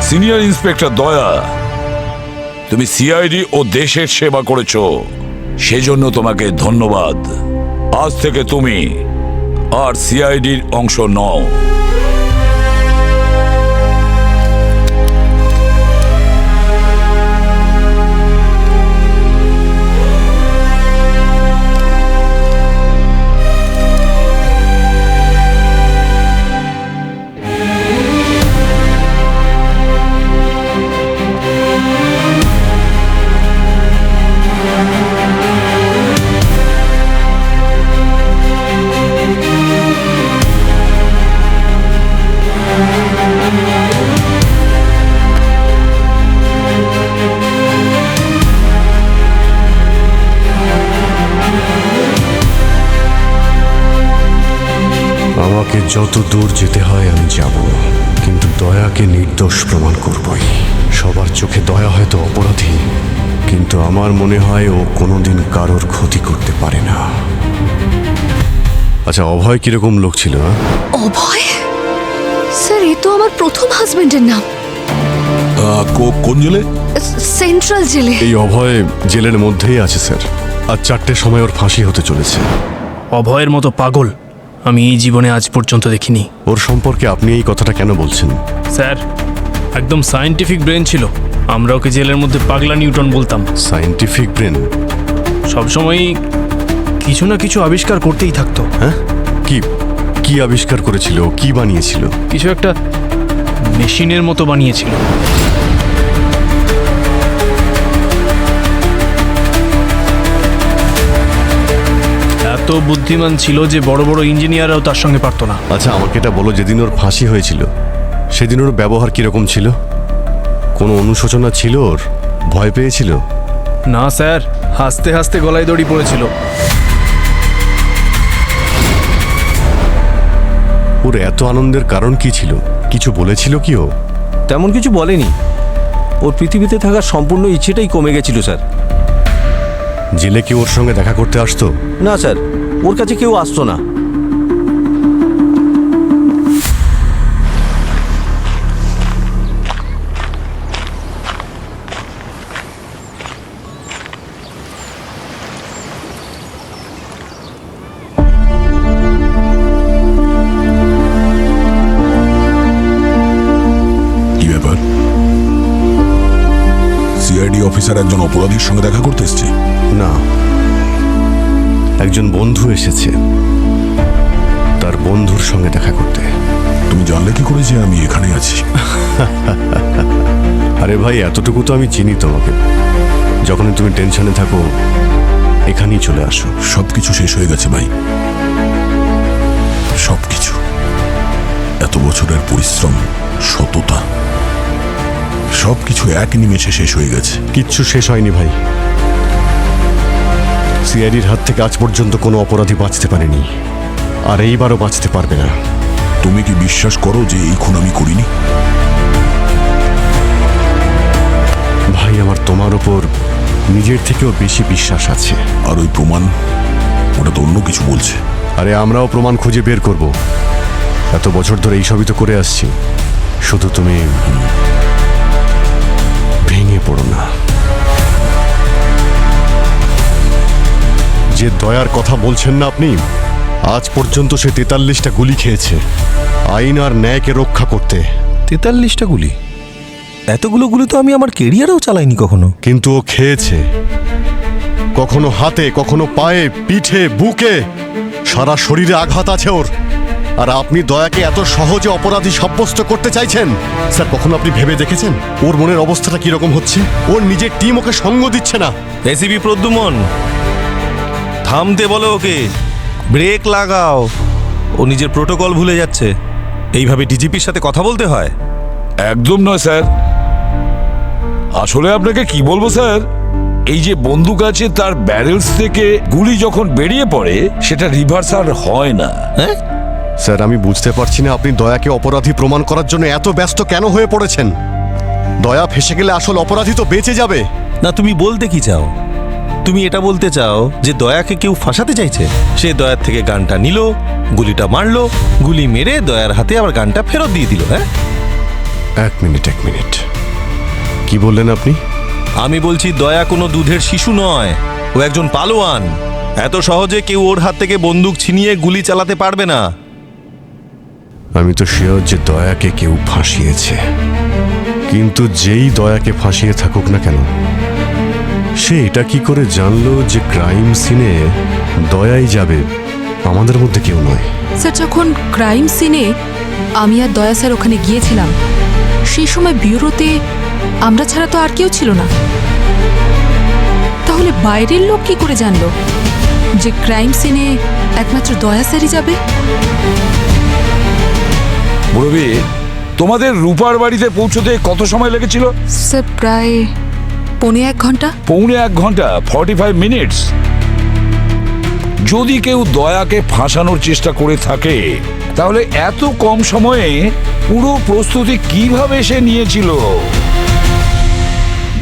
Speaker 4: Senior inspector দয়া, তুমি সিআইডি ও দেশের সেবা করেছো, সেজন্য তোমাকে ধন্যবাদ। আজ থেকে তুমি আর সিআইডির অংশ নও।
Speaker 6: আমাকে যত দূর যেতে হয় আমি যাব, কিন্তু দয়াকে নির্দোষ প্রমাণ করবই। সবার চোখে দয়া হয়তো অপরাধী, কিন্তু আমার মনে হয় ও কোনোদিন কারোর ক্ষতি করতে পারে না। আচ্ছা, অভয় কিরকম লোক ছিল?
Speaker 8: অভয়? স্যার, এ তো আমার প্রথম হাজবেন্ডের নাম।
Speaker 1: কোন জেলে?
Speaker 8: সেন্ট্রাল জেলে।
Speaker 6: এই অভয় জেলের মধ্যেই আছে স্যার, আর 4টের সময় ওর ফাঁসি হতে চলেছে।
Speaker 7: অভয়ের মতো পাগল আমি এই জীবনে আজ পর্যন্ত দেখিনি।
Speaker 6: ওর সম্পর্কে আপনি এই কথাটা কেন বলছেন?
Speaker 7: স্যার, একদম সায়েন্টিফিক ব্রেন ছিল। আমরা ওকে জেলের মধ্যে পাগলা নিউটন বলতাম।
Speaker 6: Scientific brain?
Speaker 7: সবসময়ই কিছু না কিছু আবিষ্কার করতেই থাকতো।
Speaker 6: হ্যাঁ, কি কি আবিষ্কার করেছিল? কি বানিয়েছিল?
Speaker 7: কিছু একটা মেশিনের মতো বানিয়েছিল। এত বুদ্ধিমান ছিল যে বড় বড় ইঞ্জিনিয়াররাও তার সঙ্গে পারতো না।
Speaker 6: আচ্ছা, আমাকে এটা বলো, যেদিন ওর ফাঁসি হয়েছিল সেদিন ওর ব্যবহার কিরকম ছিল? কোনো অনুশোচনা ছিল ওর? ভয় পেয়েছিল?
Speaker 7: না স্যার, হাসতে হাসতে গলায় দড়ি পড়েছিল।
Speaker 6: ওর এত আনন্দের কারণ কি ছিল? কিছু বলেছিল কি ও?
Speaker 5: তেমন কিছু বলেনি। ওর পৃথিবীতে থাকার সম্পূর্ণ ইচ্ছেটাই কমে গেছিল স্যার।
Speaker 6: জেলে কি ওর সঙ্গে দেখা করতে আসতো?
Speaker 5: না স্যার, ওর কাছে কেউ আসতো না।
Speaker 1: কি ব্যাপার? সিআইডি অফিসার একজন অপরাধীর সঙ্গে দেখা করতে এসছে?
Speaker 6: না, একজন বন্ধু এসেছে তার বন্ধুর সঙ্গে দেখা করতে।
Speaker 1: তুমি জানলে কি করে যে আমি এখানে আছি?
Speaker 6: আরে ভাই, এতটুকু তো আমি চিনি তোমাকে। যখনই তুমি টেনশনে থাকো এখানেই চলে আসো।
Speaker 1: সবকিছু শেষ হয়ে গেছে ভাই, সবকিছু। এত বছরের পরিশ্রম, সততা, সবকিছু এক নিমেষে শেষ হয়ে গেছে।
Speaker 6: কিচ্ছু শেষ হয়নি ভাই। সিআইডির হাত থেকে আজ পর্যন্ত কোনো অপরাধী বাঁচতে পারেনি, আর এইবারও বাঁচতে পারবে না।
Speaker 1: তুমি কি বিশ্বাস করো যে এই খুন আমি করিনি?
Speaker 6: ভাই, আমার তোমার ওপর নিজের থেকেও বেশি বিশ্বাস আছে।
Speaker 1: আর ওই প্রমাণ, ওটা তো অন্য কিছু বলছে।
Speaker 6: আরে আমরাও প্রমাণ খুঁজে বের করব। এত বছর ধরে এইসবই তো করে আসছি। শুধু তুমি ভেঙে পড়ো না। যে দয়ার কথা বলছেন না আপনি, আজ পর্যন্ত সে 43টা গুলি খেয়েছে আইন আর ন্যায়কে রক্ষা করতে।
Speaker 12: 43টা গুলি? এতগুলো গুলি তো আমি আমার কেরিয়ারেও চালাইনি কখনো।
Speaker 6: কিন্তু ও খেয়েছে, কখনো হাতে, কখনো পায়ে, পিঠে, বুকে, সারা শরীরে আঘাত আছে ওর। আর আপনি দয়াকে এত সহজে অপরাধী সাব্যস্ত করতে চাইছেন? স্যার, কখনো আপনি ভেবে দেখেছেন ওর মনের অবস্থাটা কিরকম হচ্ছে? ওর নিজের টিম ওকে সঙ্গ দিচ্ছে না।
Speaker 12: এসিপি প্রদ্যুমন, থামতে বলো ওকে, ব্রেক লাগাও। ও নিজের প্রোটোকল ভুলে যাচ্ছে। এইভাবে ডিজিপির সাথে কথা বলতে হয়?
Speaker 4: একদম নয় স্যার। আসলে আপনাকে কি বলবো স্যার, এই যে বন্দুক আছে তার ব্যারেলস থেকে গুলি যখন বেরিয়ে পড়ে সেটা রিভার্স আর হয় না।
Speaker 12: হ্যাঁ
Speaker 6: স্যার, আমি বুঝতে পারছি না আপনি দয়াকে অপরাধী প্রমাণ করার জন্য এত ব্যস্ত কেন হয়ে পড়েছেন। দয়া ফেসে গেলে আসল অপরাধী তো বেঁচে যাবে।
Speaker 12: না, তুমি বলতে কি চাও? তুমি এটা বলতে চাও যে দয়াকে কেউ ফাঁসাতে চাইছে? সে দয়ার থেকে গানটা নিল, গুলিটা মারলো, গুলি মেরে দয়ার হাতে আবার গানটা ফেরত দিয়ে দিল। হ্যাঁ,
Speaker 6: এক মিনিট কি বললেন আপনি?
Speaker 12: আমি বলছি দয়া কোনো দুধের শিশু নয়, ও একজন পালোয়ান। এত সহজে কেউ ওর হাত থেকে বন্দুক ছিনিয়ে গুলি চালাতে পারবে না।
Speaker 6: আমি তো শিওর যে দয়াকে কেউ ফাঁসিয়েছে, কিন্তু যেই দয়াকে ফাঁসিয়ে থাকুক না কেন, সে এটা কি করে জানলো যে ক্রাইম সিনে দয়াই যাবে, আমাদের মধ্যে কেউ নয়?
Speaker 13: স্যার, যখন ক্রাইম সিনে আমি আর দয়া স্যার ওখানে গিয়েছিলাম, সেই সময় ব্যুরোতে আমরা ছাড়া তো আর কেউ ছিল না। তাহলে বাইরের লোক কি করে জানলো যে ক্রাইম সিনে একমাত্র দয়া স্যারই যাবে?
Speaker 4: মুরবি, তোমাদের রূপার বাড়িতে পৌঁছতে কত সময় লেগেছিল?
Speaker 13: স্যার, প্রায় 1.25 ঘন্টা।
Speaker 4: 1.25 ঘন্টা, 45 মিনিটস। যদি কেউ দয়াকে ফাঁসানোর চেষ্টা করে থাকে, তাহলে এত কম সময়ে পুরো প্রস্তুতি কিভাবে সে নিয়েছিল?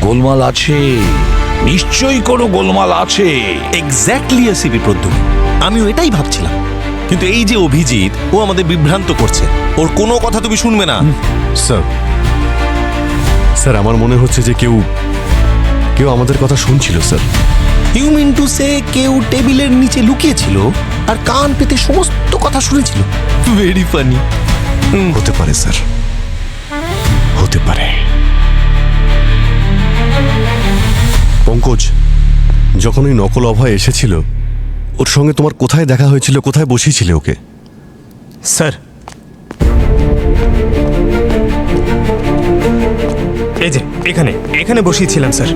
Speaker 4: গোলমাল আছে, নিশ্চয়ই কোনো গোলমাল আছে।
Speaker 12: এক্স্যাক্টলি এসিপি প্রদ্যুৎ, আমিও এটাই ভাবছিলাম। কিন্তু এই যে অভিজিৎ, ও আমাদের বিভ্রান্ত করছে। ওর কোনো কথা তুমি শুনবে না।
Speaker 6: স্যার আমার মনে হচ্ছে যে কেউ আমাদের কথা শুনছিল sir.
Speaker 12: You mean to say কেউ টেবিলের নিচে লুকিয়েছিল আর কান পেতে সমস্ত কথা শুনেছিল? Very funny.
Speaker 6: হতে পারে স্যার, হতে পারে। পঙ্কজ, যখন ওই নকল অভয় এসেছিল, ওর সঙ্গে তোমার কোথায় দেখা হয়েছিল, কোথায় বসিয়েছিলে ওকে?
Speaker 2: স্যার, এই যে এখানে বসিয়েছিলাম স্যার।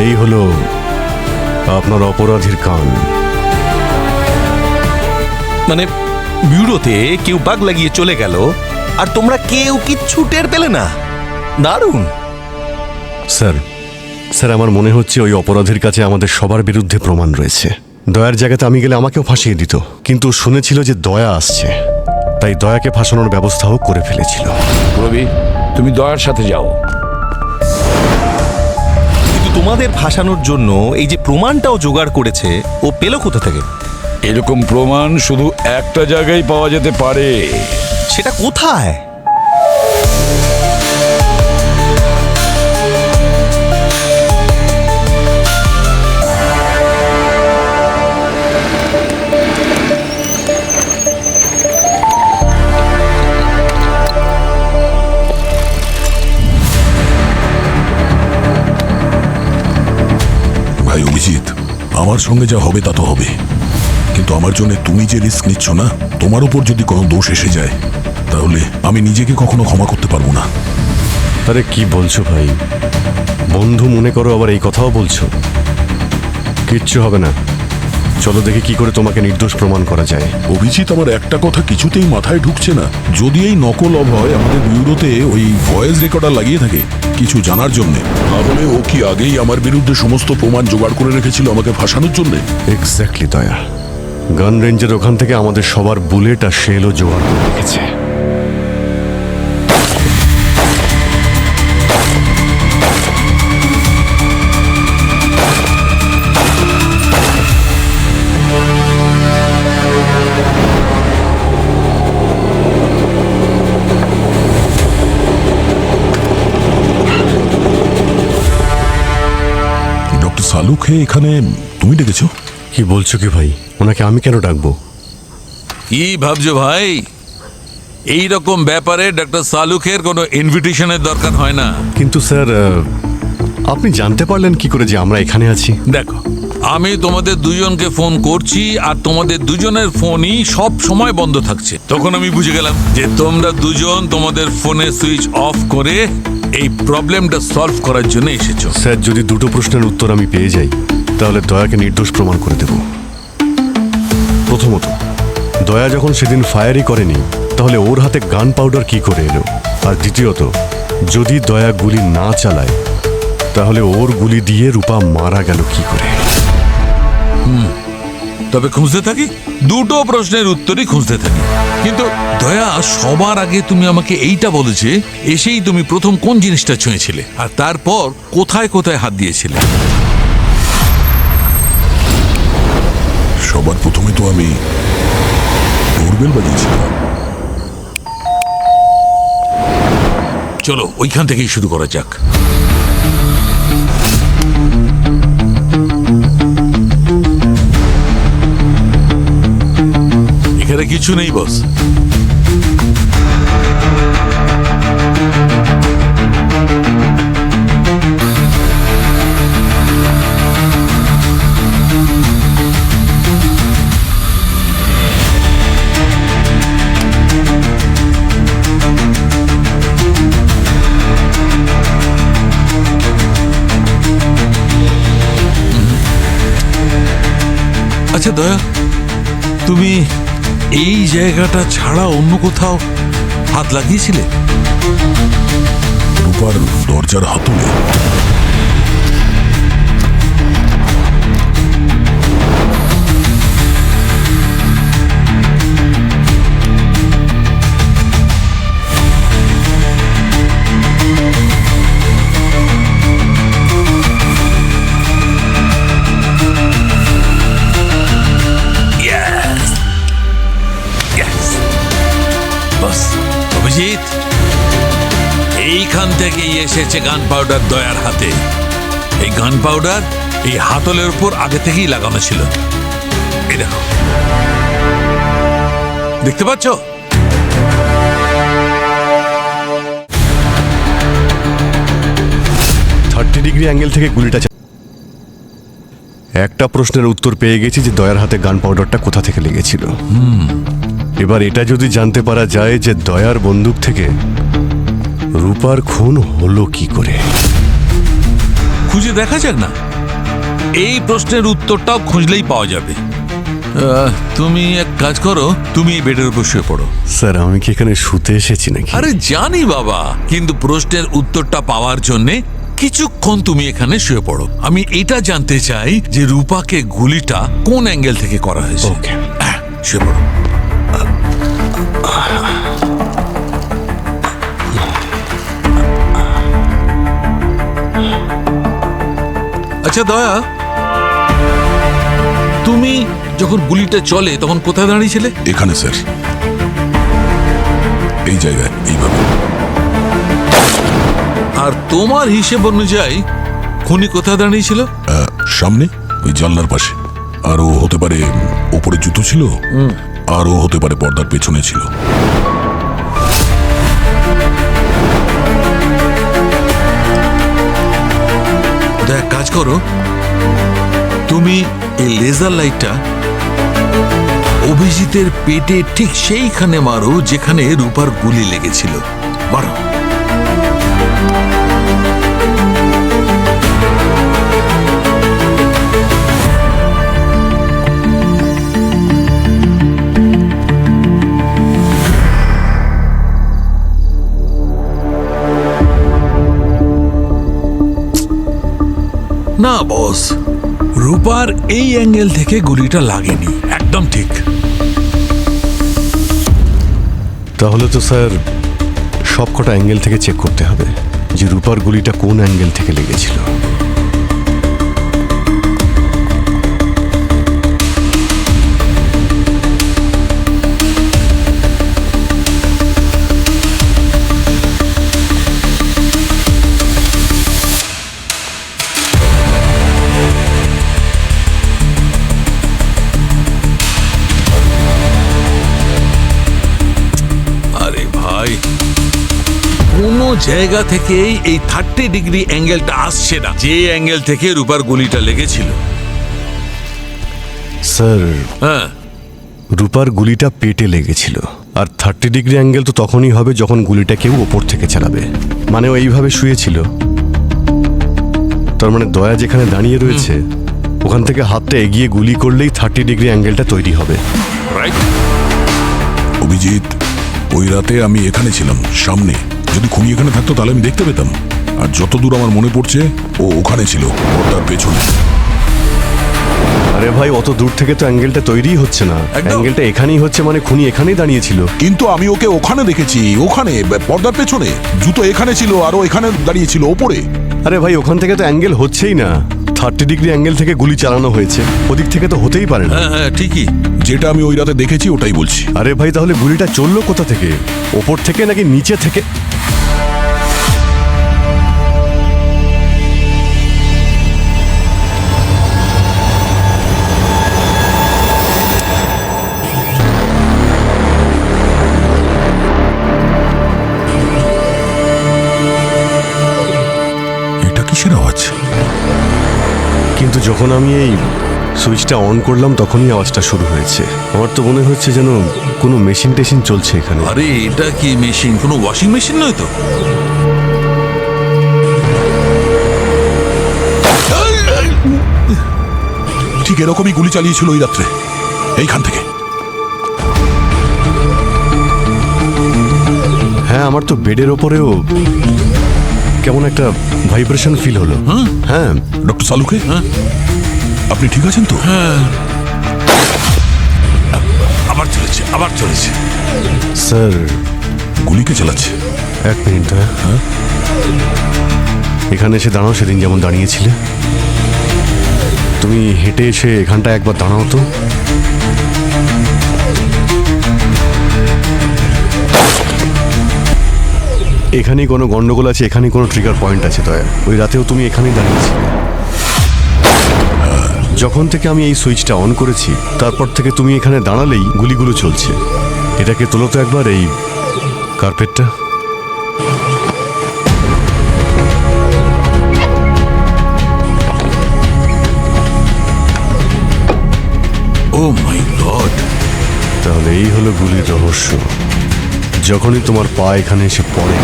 Speaker 6: এই হলো আপনার অপরাধীর কান।
Speaker 12: মানে ব্যুরোতে কেউ বাগ লাগিয়ে চলে গেল আর তোমরা কেউ কিচ্ছু টের পেলে না? দারুণ।
Speaker 6: স্যার আমার মনে হচ্ছে ওই অপরাধীর কাছে আমাদের সবার বিরুদ্ধে প্রমাণ রয়েছে। দয়ার জায়গাতে আমি গেলে আমাকেও ফাঁসিয়ে দিত, কিন্তু শুনেছিল যে দয়া আসছে, তাই দয়াকে ফাঁসানোর ব্যবস্থাও করে ফেলেছিল।
Speaker 4: রবি, তুমি দয়ার সাথে যাও।
Speaker 12: তোমাদের ফাঁসানোর জন্য এই যে প্রমাণটাও জোগাড় করেছে, ও পেল কোথা থেকে?
Speaker 4: এরকম প্রমাণ শুধু একটা জায়গায় পাওয়া যেতে পারে।
Speaker 12: সেটা কোথায়?
Speaker 1: ভাই অভিজিৎ, আমার সঙ্গে যা হবে তা তো হবে, কিন্তু আমার জন্য তুমি যে রিস্ক নিচ্ছ না, তোমার উপর যদি কোনো দোষ এসে যায়, তাহলে আমি নিজেকে কখনো ক্ষমা করতে পারবো না।
Speaker 6: আরে কি বলছো ভাই? বন্ধু মনে করো, আবার এই কথাও বলছো? কিচ্ছু হবে না, চলো দেখি কি করে তোমাকে নির্দোষ প্রমাণ করা যায়।
Speaker 1: অভিজিৎ, আমার একটা কথা কিছুতেই মাথায় ঢুকছে না। যদি এই নকল অভয় আমাদের ব্যুরোতে ওই ভয়েস রেকর্ডার লাগিয়ে থাকে কিছু জানার জন্যে, তাহলে ও কি আগেই আমার বিরুদ্ধে সমস্ত প্রমাণ জোগাড় করে রেখেছিল আমাকে ফাঁসানোর জন্যে?
Speaker 6: এক্স্যাক্টলি দয়া, গান রেঞ্জের ওখান থেকে আমাদের সবার বুলেট আর শেলও জোগাড় করে রেখেছে।
Speaker 1: সালুকে এখানে তুমি ডেকেছো?
Speaker 6: কি বলছো কি ভাই? ওনাকে আমি কেন ডাকবো?
Speaker 4: কি ভাবছো ভাই? এই রকম ব্যাপারে ডক্টর সালুকের কোনো ইনভিটেশনের দরকার হয় না।
Speaker 6: কিন্তু স্যার, আপনি জানতে পারলেন কি করে যে আমরা এখানে আছি?
Speaker 4: দেখো, আমি তোমাদের দুজনকে ফোন করছি আর তোমাদের দুজনের ফোনই সব সময় বন্ধ থাকছে। তখন আমি বুঝে গেলাম যে তোমরা দুজন তোমাদের ফোনে সুইচ অফ করে এই প্রবলেমটা সলভ করার জন্য এসেছো।
Speaker 6: স্যার, যদি দুটো প্রশ্নের উত্তর আমি পেয়ে যাই, তাহলে দয়াকে নির্দোষ প্রমাণ করে দেব। প্রথমত, দয়া যখন সেদিন ফায়ারই করেনি, তাহলে ওর হাতে গান পাউডার কি করে এলো? আর দ্বিতীয়ত, যদি দয়া গুলি না চালায় তাহলে ওর গুলি দিয়ে রূপা মারা গেল কি করে?
Speaker 4: তবে খুঁজতে থাকি, দুটো প্রশ্নের উত্তরই খুঁজতে থাকি। কিন্তু দয়া, সবার আগে তুমি আমাকে এইটা বলেছে এসেই তুমি প্রথম কোন জিনিসটা ছুঁয়েছিলে, আর তারপর কোথায় কোথায় হাত দিয়েছিলে?
Speaker 1: সবার প্রথমে তো আমি ডোরবেল বাজিয়েছিলাম।
Speaker 4: চলো ওইখান থেকেই শুরু করা যাক। এখানে কিছু নেই বস। আচ্ছা দয়া, তুমি এই জায়গাটা ছাড়া অন্য কোথাও হাত লাগিয়েছিলে?
Speaker 1: রূপার দরজার হাতলে।
Speaker 4: অভিজিৎ, এইখান থেকেই এসেছে গান পাউডার দয়ার হাতে। এই গান পাউডার এই হাতলের উপর আগে থেকেই লাগানো ছিল। এই দেখো, দেখতে পাচ্ছ?
Speaker 6: 30 ডিগ্রি অ্যাঙ্গেল থেকে গুলিটা একটা প্রশ্নের উত্তর পেয়ে গেছি যে দয়ার হাতে গান পাউডারটা কোথা থেকে লেগেছিল। এবার এটা যদি জানতে পারা যায় যে দয়ার বন্দুক থেকে রূপার খুন হলো কি করে,
Speaker 4: খুঁজে দেখা যাক না। এই প্রশ্নের উত্তরটাও খুঁজলেই পাওয়া যাবে। তুমি এক কাজ করো, তুমি বেডের উপর শুয়ে পড়ো।
Speaker 6: স্যার আমি কি এখানে শুতে এসেছি নাকি?
Speaker 4: আরে জানি বাবা, কিন্তু প্রশ্নের উত্তরটা পাওয়ার জন্য কিছুক্ষণ তুমি এখানে শুয়ে পড়ো। আমি এটা জানতে চাই যে রূপাকে গুলিটা কোন অ্যাঙ্গেল থেকে করা হয়েছে।
Speaker 6: ওকে,
Speaker 4: শুয়ে পড়ো। আচ্ছা দয়া, তুমি যখন গুলিটা চলে তখন কোথায় দাঁড়িয়েছিলে?
Speaker 1: এখানে স্যার, এই জায়গায়, এইভাবে।
Speaker 4: আর তোমার হিসেব অনুযায়ী খুনি কোথায় দাঁড়িয়েছিল?
Speaker 1: সামনে, ওই জানলার পাশে। আর ও হতে পারে ওপরে জুতো ছিল, আর ও হতে পারে পর্দার পেছনে ছিল।
Speaker 4: এক কাজ করো, তুমি এই লেজার লাইটটা অভিজিতের পেটে ঠিক সেইখানে মারো যেখানে রূপার গুলি লেগেছিল। মারো। না বস, রূপার এই অ্যাঙ্গেল থেকে গুলিটা লাগেনি। একদম ঠিক।
Speaker 6: তাহলে তো স্যার সবকটা অ্যাঙ্গেল থেকে চেক করতে হবে যে রূপার গুলিটা কোন অ্যাঙ্গেল থেকে লেগেছিল।
Speaker 4: কোনো জায়গা থেকেই এই 30 ডিগ্রি অ্যাঙ্গেলটা আসছে না, যে অ্যাঙ্গেল থেকে রূপার গুলিটা লেগেছিল।
Speaker 6: স্যার,
Speaker 4: হ্যাঁ,
Speaker 6: রূপার গুলিটা পেটে লেগেছিল। আর 30 ডিগ্রি অ্যাঙ্গেল তো তখনই হবে যখন গুলিটা কেউ ওপর থেকে চালাবে। মানে ও এইভাবে শুয়েছিল, তার মানে দয়া যেখানে দাঁড়িয়ে রয়েছে ওখান থেকে হাতটা এগিয়ে গুলি করলেই 30 ডিগ্রি অ্যাঙ্গেলটা তৈরি হবে।
Speaker 4: রাইট।
Speaker 1: অভিজিৎ, ওই রাতে আমি এখানে ছিলাম, সামনে যদি খুনি এখানে থাকতো তাহলে আমি দেখতে পেতাম। আর যতদূর আমার মনে পড়ছে ও ওখানে ছিল, পর্দার পেছনে।
Speaker 6: আরে ভাই, অত দূর থেকে তো অ্যাঙ্গেলটা তৈরিই হচ্ছে না। অ্যাঙ্গেলটা এখানেই হচ্ছে, মানে খুনি এখানেই দাঁড়িয়েছিল।
Speaker 1: কিন্তু আমি ওকে ওখানে দেখেছি, ওখানে পর্দার পেছনে। জুতো এখানে ছিল আর ও এখানে দাঁড়িয়েছিল ওপরে।
Speaker 6: আরে ভাই, ওখান থেকে তো অ্যাঙ্গেল হচ্ছেই না। 30 ডিগ্রি অ্যাঙ্গেল থেকে গুলি চালানো হয়েছে, ওদিক থেকে তো হতেই পারে না।
Speaker 10: হ্যাঁ ঠিকই,
Speaker 1: যেটা আমি ওই রাতে দেখেছি ওটাই বলছি।
Speaker 6: আরে ভাই, তাহলে গুলিটা চললো কোথা থেকে? ওপর থেকে নাকি নিচে থেকে?
Speaker 1: এটা কিসের আওয়াজ?
Speaker 6: কিন্তু যখন আমি এই সুইচটা অন করলাম তখনই আওয়াজটা শুরু হয়েছে। আমার তো মনে হচ্ছে যেন কোনো মেশিন টেশিন চলছে এখানে।
Speaker 4: আরে এটা কি মেশিন? কোনো ওয়াশিং মেশিন নয় তো?
Speaker 1: ঠিক এরকমই গুলি চালিয়েছিল ওই রাত্রে, এইখান থেকে।
Speaker 6: হ্যাঁ, আমার তো বেডের ওপরেও কেমন একটা ভাইব্রেশন ফিল হলো। হ্যাঁ
Speaker 1: ডক্টর সালুকে, আপনি ঠিক আছেন তো?
Speaker 4: হ্যাঁ, আবার চলেছে, আবার চলেছে।
Speaker 6: স্যার,
Speaker 1: গুলিকে চালাচ্ছে।
Speaker 6: 1 মিনিট। হ্যাঁ, এখানে এসে দাঁড়াও, সেদিন যেমন দাঁড়িয়েছিলে। তুমি হেঁটে এসে এখানটা একবার দাঁড়াও তো। এখানেই কোনো গন্ডগোল আছে, এখানেই কোনো ট্রিগার পয়েন্ট আছে। দয়া, ওই রাতেও তুমি এখানেই দাঁড়িয়েছিলে। যখন থেকে আমি এই সুইচটা অন করেছি তারপর থেকে তুমি এখানে দাঁড়ালেই গুলিগুলো চলছে। এটাকে তোলো তো একবার, এই কার্পেটটা।
Speaker 4: ও মাই গড!
Speaker 6: তাহলে এই হলো গুলির রহস্য। যখনই তোমার পা এখানে এসে পড়ে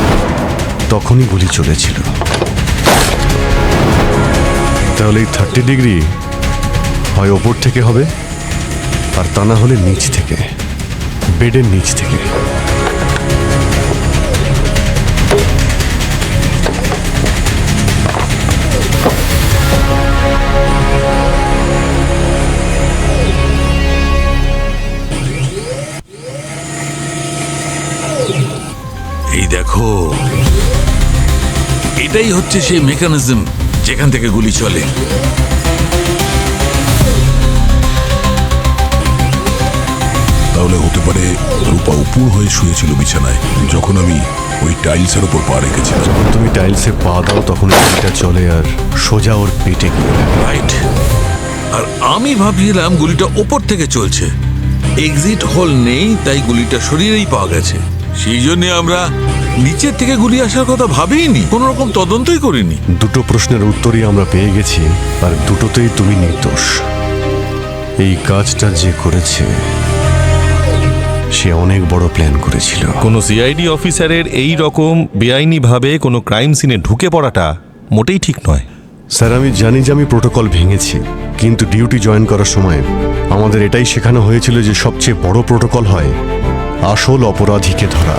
Speaker 6: তখনই গুলি চলেছিল। তাহলে এই 30 ডিগ্রি হয় ওপর থেকে হবে, আর তা না হলে নিচ থেকে, বেডের নিচ থেকে।
Speaker 4: এই দেখো, এটাই হচ্ছে সেই মেকানিজম যেখান থেকে গুলি চলে।
Speaker 1: তাহলে হতে পারে রূপা উপর হয়ে শুয়েছিল বিছানায় যখন আমি ওই টাইলসের উপর পা রেখেছিলাম।
Speaker 6: যখন তুমি টাইলসে পা দাও তখন গুলিটা চলে আর সোজা ওর পেটে গিয়ে লাগে।
Speaker 4: রাইট। আর আমি ভাবছিলাম গুলিটা ওপর থেকে চলছে, এক্সিট হোল নেই, তাই গুলিটা শরীরেই পাওয়া গেছে। সেই জন্য আমরা নিচের থেকে গুলি আসার কথা ভাবিনি, কোনো রকম তদন্তই করিনি।
Speaker 6: দুটো প্রশ্নের উত্তরই আমরা পেয়ে গেছি, আর দুটোতেই তুমি নির্দোষ। এই কাজটা যে করেছে সে অনেক বড় প্ল্যান করেছিল।
Speaker 12: কোনো সিআইডি অফিসারের এই রকম বেআইনিভাবে কোনো ক্রাইম সিনে ঢুকে পড়াটা মোটেই ঠিক নয়।
Speaker 6: স্যার, আমি জানি যে আমি প্রোটোকল ভেঙেছি, কিন্তু ডিউটি জয়েন করার সময় আমাদের এটাই শেখানো হয়েছিল যে সবচেয়ে বড় প্রোটোকল হয় আসল অপরাধীকে ধরা।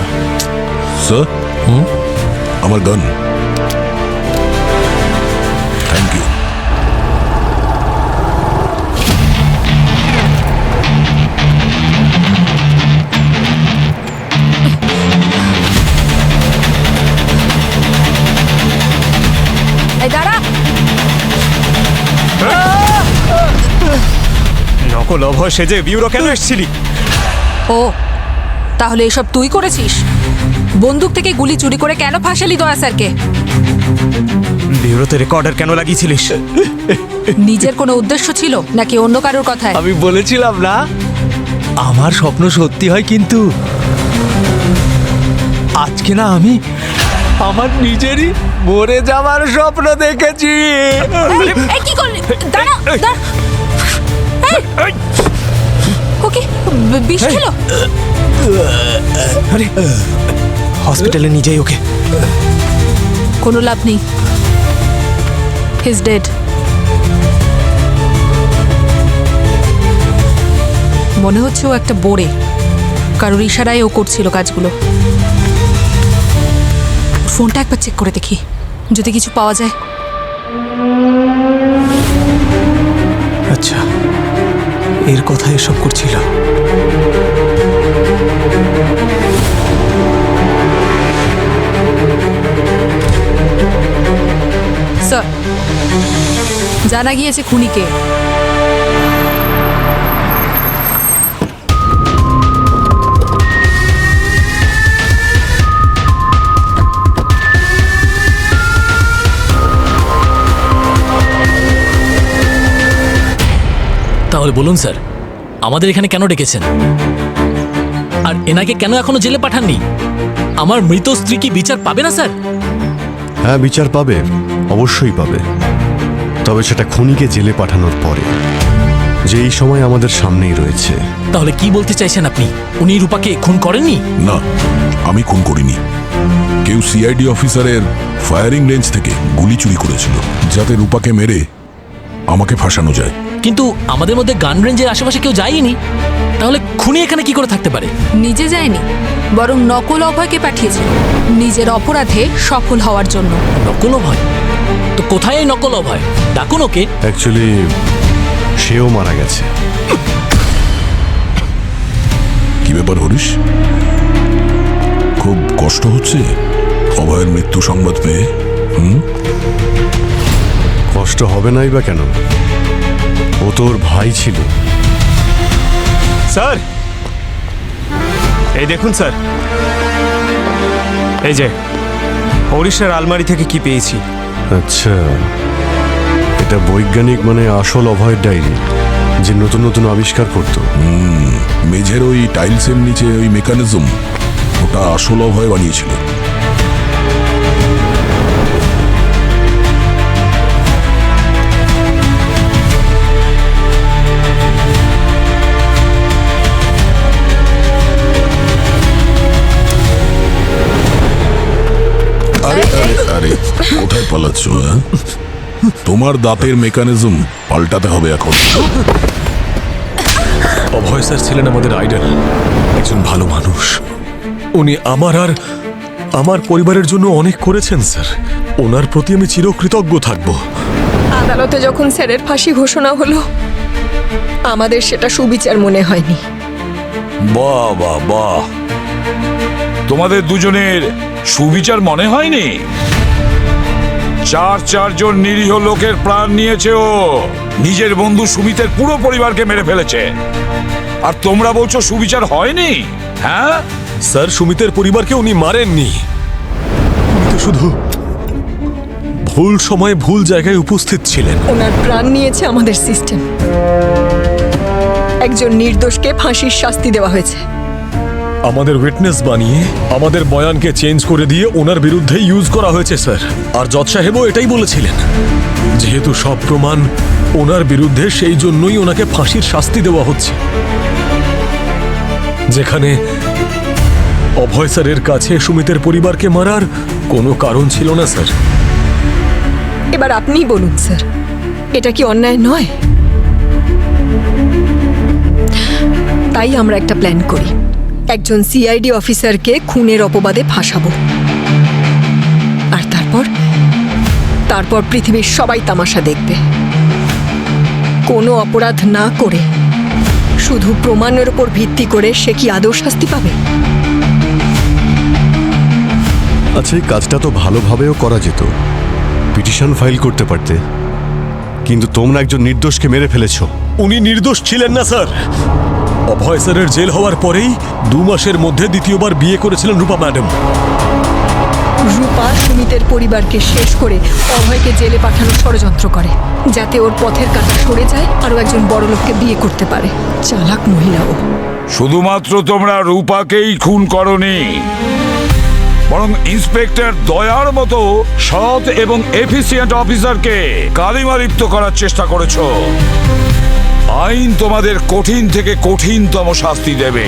Speaker 1: স্যার, আমার গান। Thank you.
Speaker 11: দাঁড়া।
Speaker 2: নকল অভয় সেজে বিউরো কেন এসেছিলি?
Speaker 13: ও, তাহলে এসব তুই করেছিস? বন্দুক থেকে গুলি চুরি করে কেন ফাঁসালি দয়া স্যারকে?
Speaker 2: বিউরোতে রেকর্ডার কেন লাগিয়েছিলিস?
Speaker 13: নিজের কোনো উদ্দেশ্য ছিল নাকি অন্য কারোর কথায়?
Speaker 7: আমি বলেছিলাম না আমার স্বপ্ন সত্যি হয়, কিন্তু আজকে না আমি আমার নিজেরই মরে যাওয়ার স্বপ্ন দেখেছি।
Speaker 11: এই কি করলি? দাঁড়া, দাঁড়া। এই! ওকে বিষ খেলো?
Speaker 2: আরে হসপিটালে নিয়ে যাই ওকে।
Speaker 13: কোনো লাভ নেই, হি ইজ ডেড। মনে হচ্ছে ও একটা বোরে, কারোর ইশারায় ও করছিল কাজগুলো। ফোনটা একবার চেক করে দেখি, যদি কিছু পাওয়া যায়।
Speaker 10: আচ্ছা, এর কথা এসব করছিল।
Speaker 13: স্যার, জানা গিয়েছে খুনিকে।
Speaker 7: তাহলে বলুন স্যার, আমাদের এখানে কেন ডেকেছেন? আর এনাকে কেন এখনো জেলে পাঠাননি? আমার মৃত স্ত্রী কি বিচার পাবে না স্যার?
Speaker 6: হ্যাঁ, বিচার পাবে, অবশ্যই পাবে, তবে সেটা খুনিকে জেলে পাঠানোর পরে, যে এই সময় আমাদের সামনেই রয়েছে।
Speaker 7: তাহলে কি বলতে চাইছেন আপনি? উনি রূপাকে খুন করেননি?
Speaker 1: না, আমি খুন করিনি। কেউ সিআইডি অফিসারের ফায়ারিং রেঞ্জ থেকে গুলি চুরি করেছিল, যাতে রূপাকে মেরে আমাকে ফাঁসানো যায়।
Speaker 7: কিন্তু আমাদের মধ্যে গান রেঞ্জের আশেপাশে কেউ যায়নি, তাহলে খুনি এখানে কি করে থাকতে পারে?
Speaker 13: নিজে যায়নি, বরং নকল অভয়কে পাঠিয়েছিল নিজের অপরাধে সফল হওয়ার জন্য।
Speaker 7: নকল অভয়? তো কোথায় এই নকল অভয়? ডাকুন ওকে।
Speaker 6: অ্যাকচুয়ালি সেও মারা গেছে।
Speaker 1: কি ব্যাপার হরিশ, খুব কষ্ট হচ্ছে অভয়ের মৃত্যু সংবাদ পেয়ে?
Speaker 6: কষ্ট হবে নাই বা কেন? ও তোর ভাই ছিল।
Speaker 2: স্যার, এই দেখুন স্যার, এই যে হরিশের আলমারি থেকে কি পেয়েছি।
Speaker 6: আচ্ছা, এটা বৈজ্ঞানিক মানে আসল অভয়ের ডায়েরি, যে নতুন নতুন আবিষ্কার করতো।
Speaker 1: মেঝের ওই টাইলসের নিচে ওই মেকানিজম, ওটা আসল অভয় বানিয়েছিল। আরে আরে আরে, কোথায় পালাচ্ছ? হ্যাঁ, তোমার দাঁতের মেকানিজম পাল্টাতে হবে এখন।
Speaker 10: অভয় স্যার ছিলেন আমাদের আইডল, একজন ভালো মানুষ। উনি আমার আর আমার পরিবারের জন্য অনেক করেছেন স্যার। ওনার প্রতি আমি চিরকৃতজ্ঞ থাকব।
Speaker 3: আদালতে যখন স্যারের ফাঁসি ঘোষণা হলো, আমাদের সেটা সুবিচার মনে হয়নি।
Speaker 4: বাহ বাহ বাহ, তোমাদের দুজনের সুবিচার মনে হয়নি? চারজন নিরীহ লোকের প্রাণ নিয়েছে ও, নিজের বন্ধু সুমিতের পুরো পরিবারকে মেরে ফেলেছে, আর তোমরা বলছো সুবিচার হয়নি? হ্যাঁ
Speaker 10: স্যার, সুমিতের পরিবারকে উনি মারেননি, উনি তো শুধু ভুল সময়ে ভুল জায়গায় উপস্থিত ছিলেন।
Speaker 3: ওনার প্রাণ নিয়েছে আমাদের সিস্টেম। একজন নির্দোষকে ফাঁসির শাস্তি দেওয়া হয়েছে।
Speaker 10: আমাদের উইটনেস বানিয়ে আমাদের বয়ানকে চেঞ্জ করে দিয়ে ওনার বিরুদ্ধে ইউজ করা হয়েছে স্যার। আর জজ সাহেবও এটাই বলেছিলেন, যেহেতু সব প্রমাণ ওনার বিরুদ্ধে, সেই জন্যই ওনাকে ফাঁসির শাস্তি দেওয়া হচ্ছে, যেখানে অভয় স্যারের কাছে সুমিতের পরিবারকে মারার কোনো কারণ ছিল না স্যার।
Speaker 3: এবার আপনিই বলুন স্যার, এটা কি অন্যায় নয়? তাই আমরা একটা প্ল্যান করি, একজন সিআইডি অফিসারকে খুনের অপবাদে ফাঁসাবো, আর তারপর পৃথিবীর সবাই তামাশা দেখবে। কোনো অপরাধ না করে, শুধু প্রমাণের উপর ভিত্তি করে সে কি আদৌ শাস্তি পাবে?
Speaker 6: আচ্ছা, এই কাজটা তো ভালোভাবেও করা যেত, পিটিশন ফাইল করতে পারতে, কিন্তু তোমরা একজন নির্দোষকে মেরে ফেলেছো।
Speaker 10: উনি নির্দোষ ছিলেন না স্যার। অভয় স্যারের জেল হওয়ার পরেই 2 মাসের মধ্যে দ্বিতীয়বার বিয়ে করেছিলেন রূপা ম্যাডাম।
Speaker 3: রূপা সুমিতের পরিবারকে শেষ করে অভয়কে জেলে পাঠানোর ষড়যন্ত্র করে, যাতে ওর পথের কাঁটা সরে যায় আর ও একজন বড় লোককে বিয়ে করতে পারে। চালাক মহিলা ও।
Speaker 4: শুধুমাত্র তোমরা রূপাকেই খুন করনি, বরং ইন্সপেক্টর দয়ার মতো সৎ এবং এফিসিয়েন্ট অফিসারকে কালিমালিপ্ত করার চেষ্টা করেছো। আইন তোমাদের কঠিন থেকে কঠিনতম শাস্তি দেবে।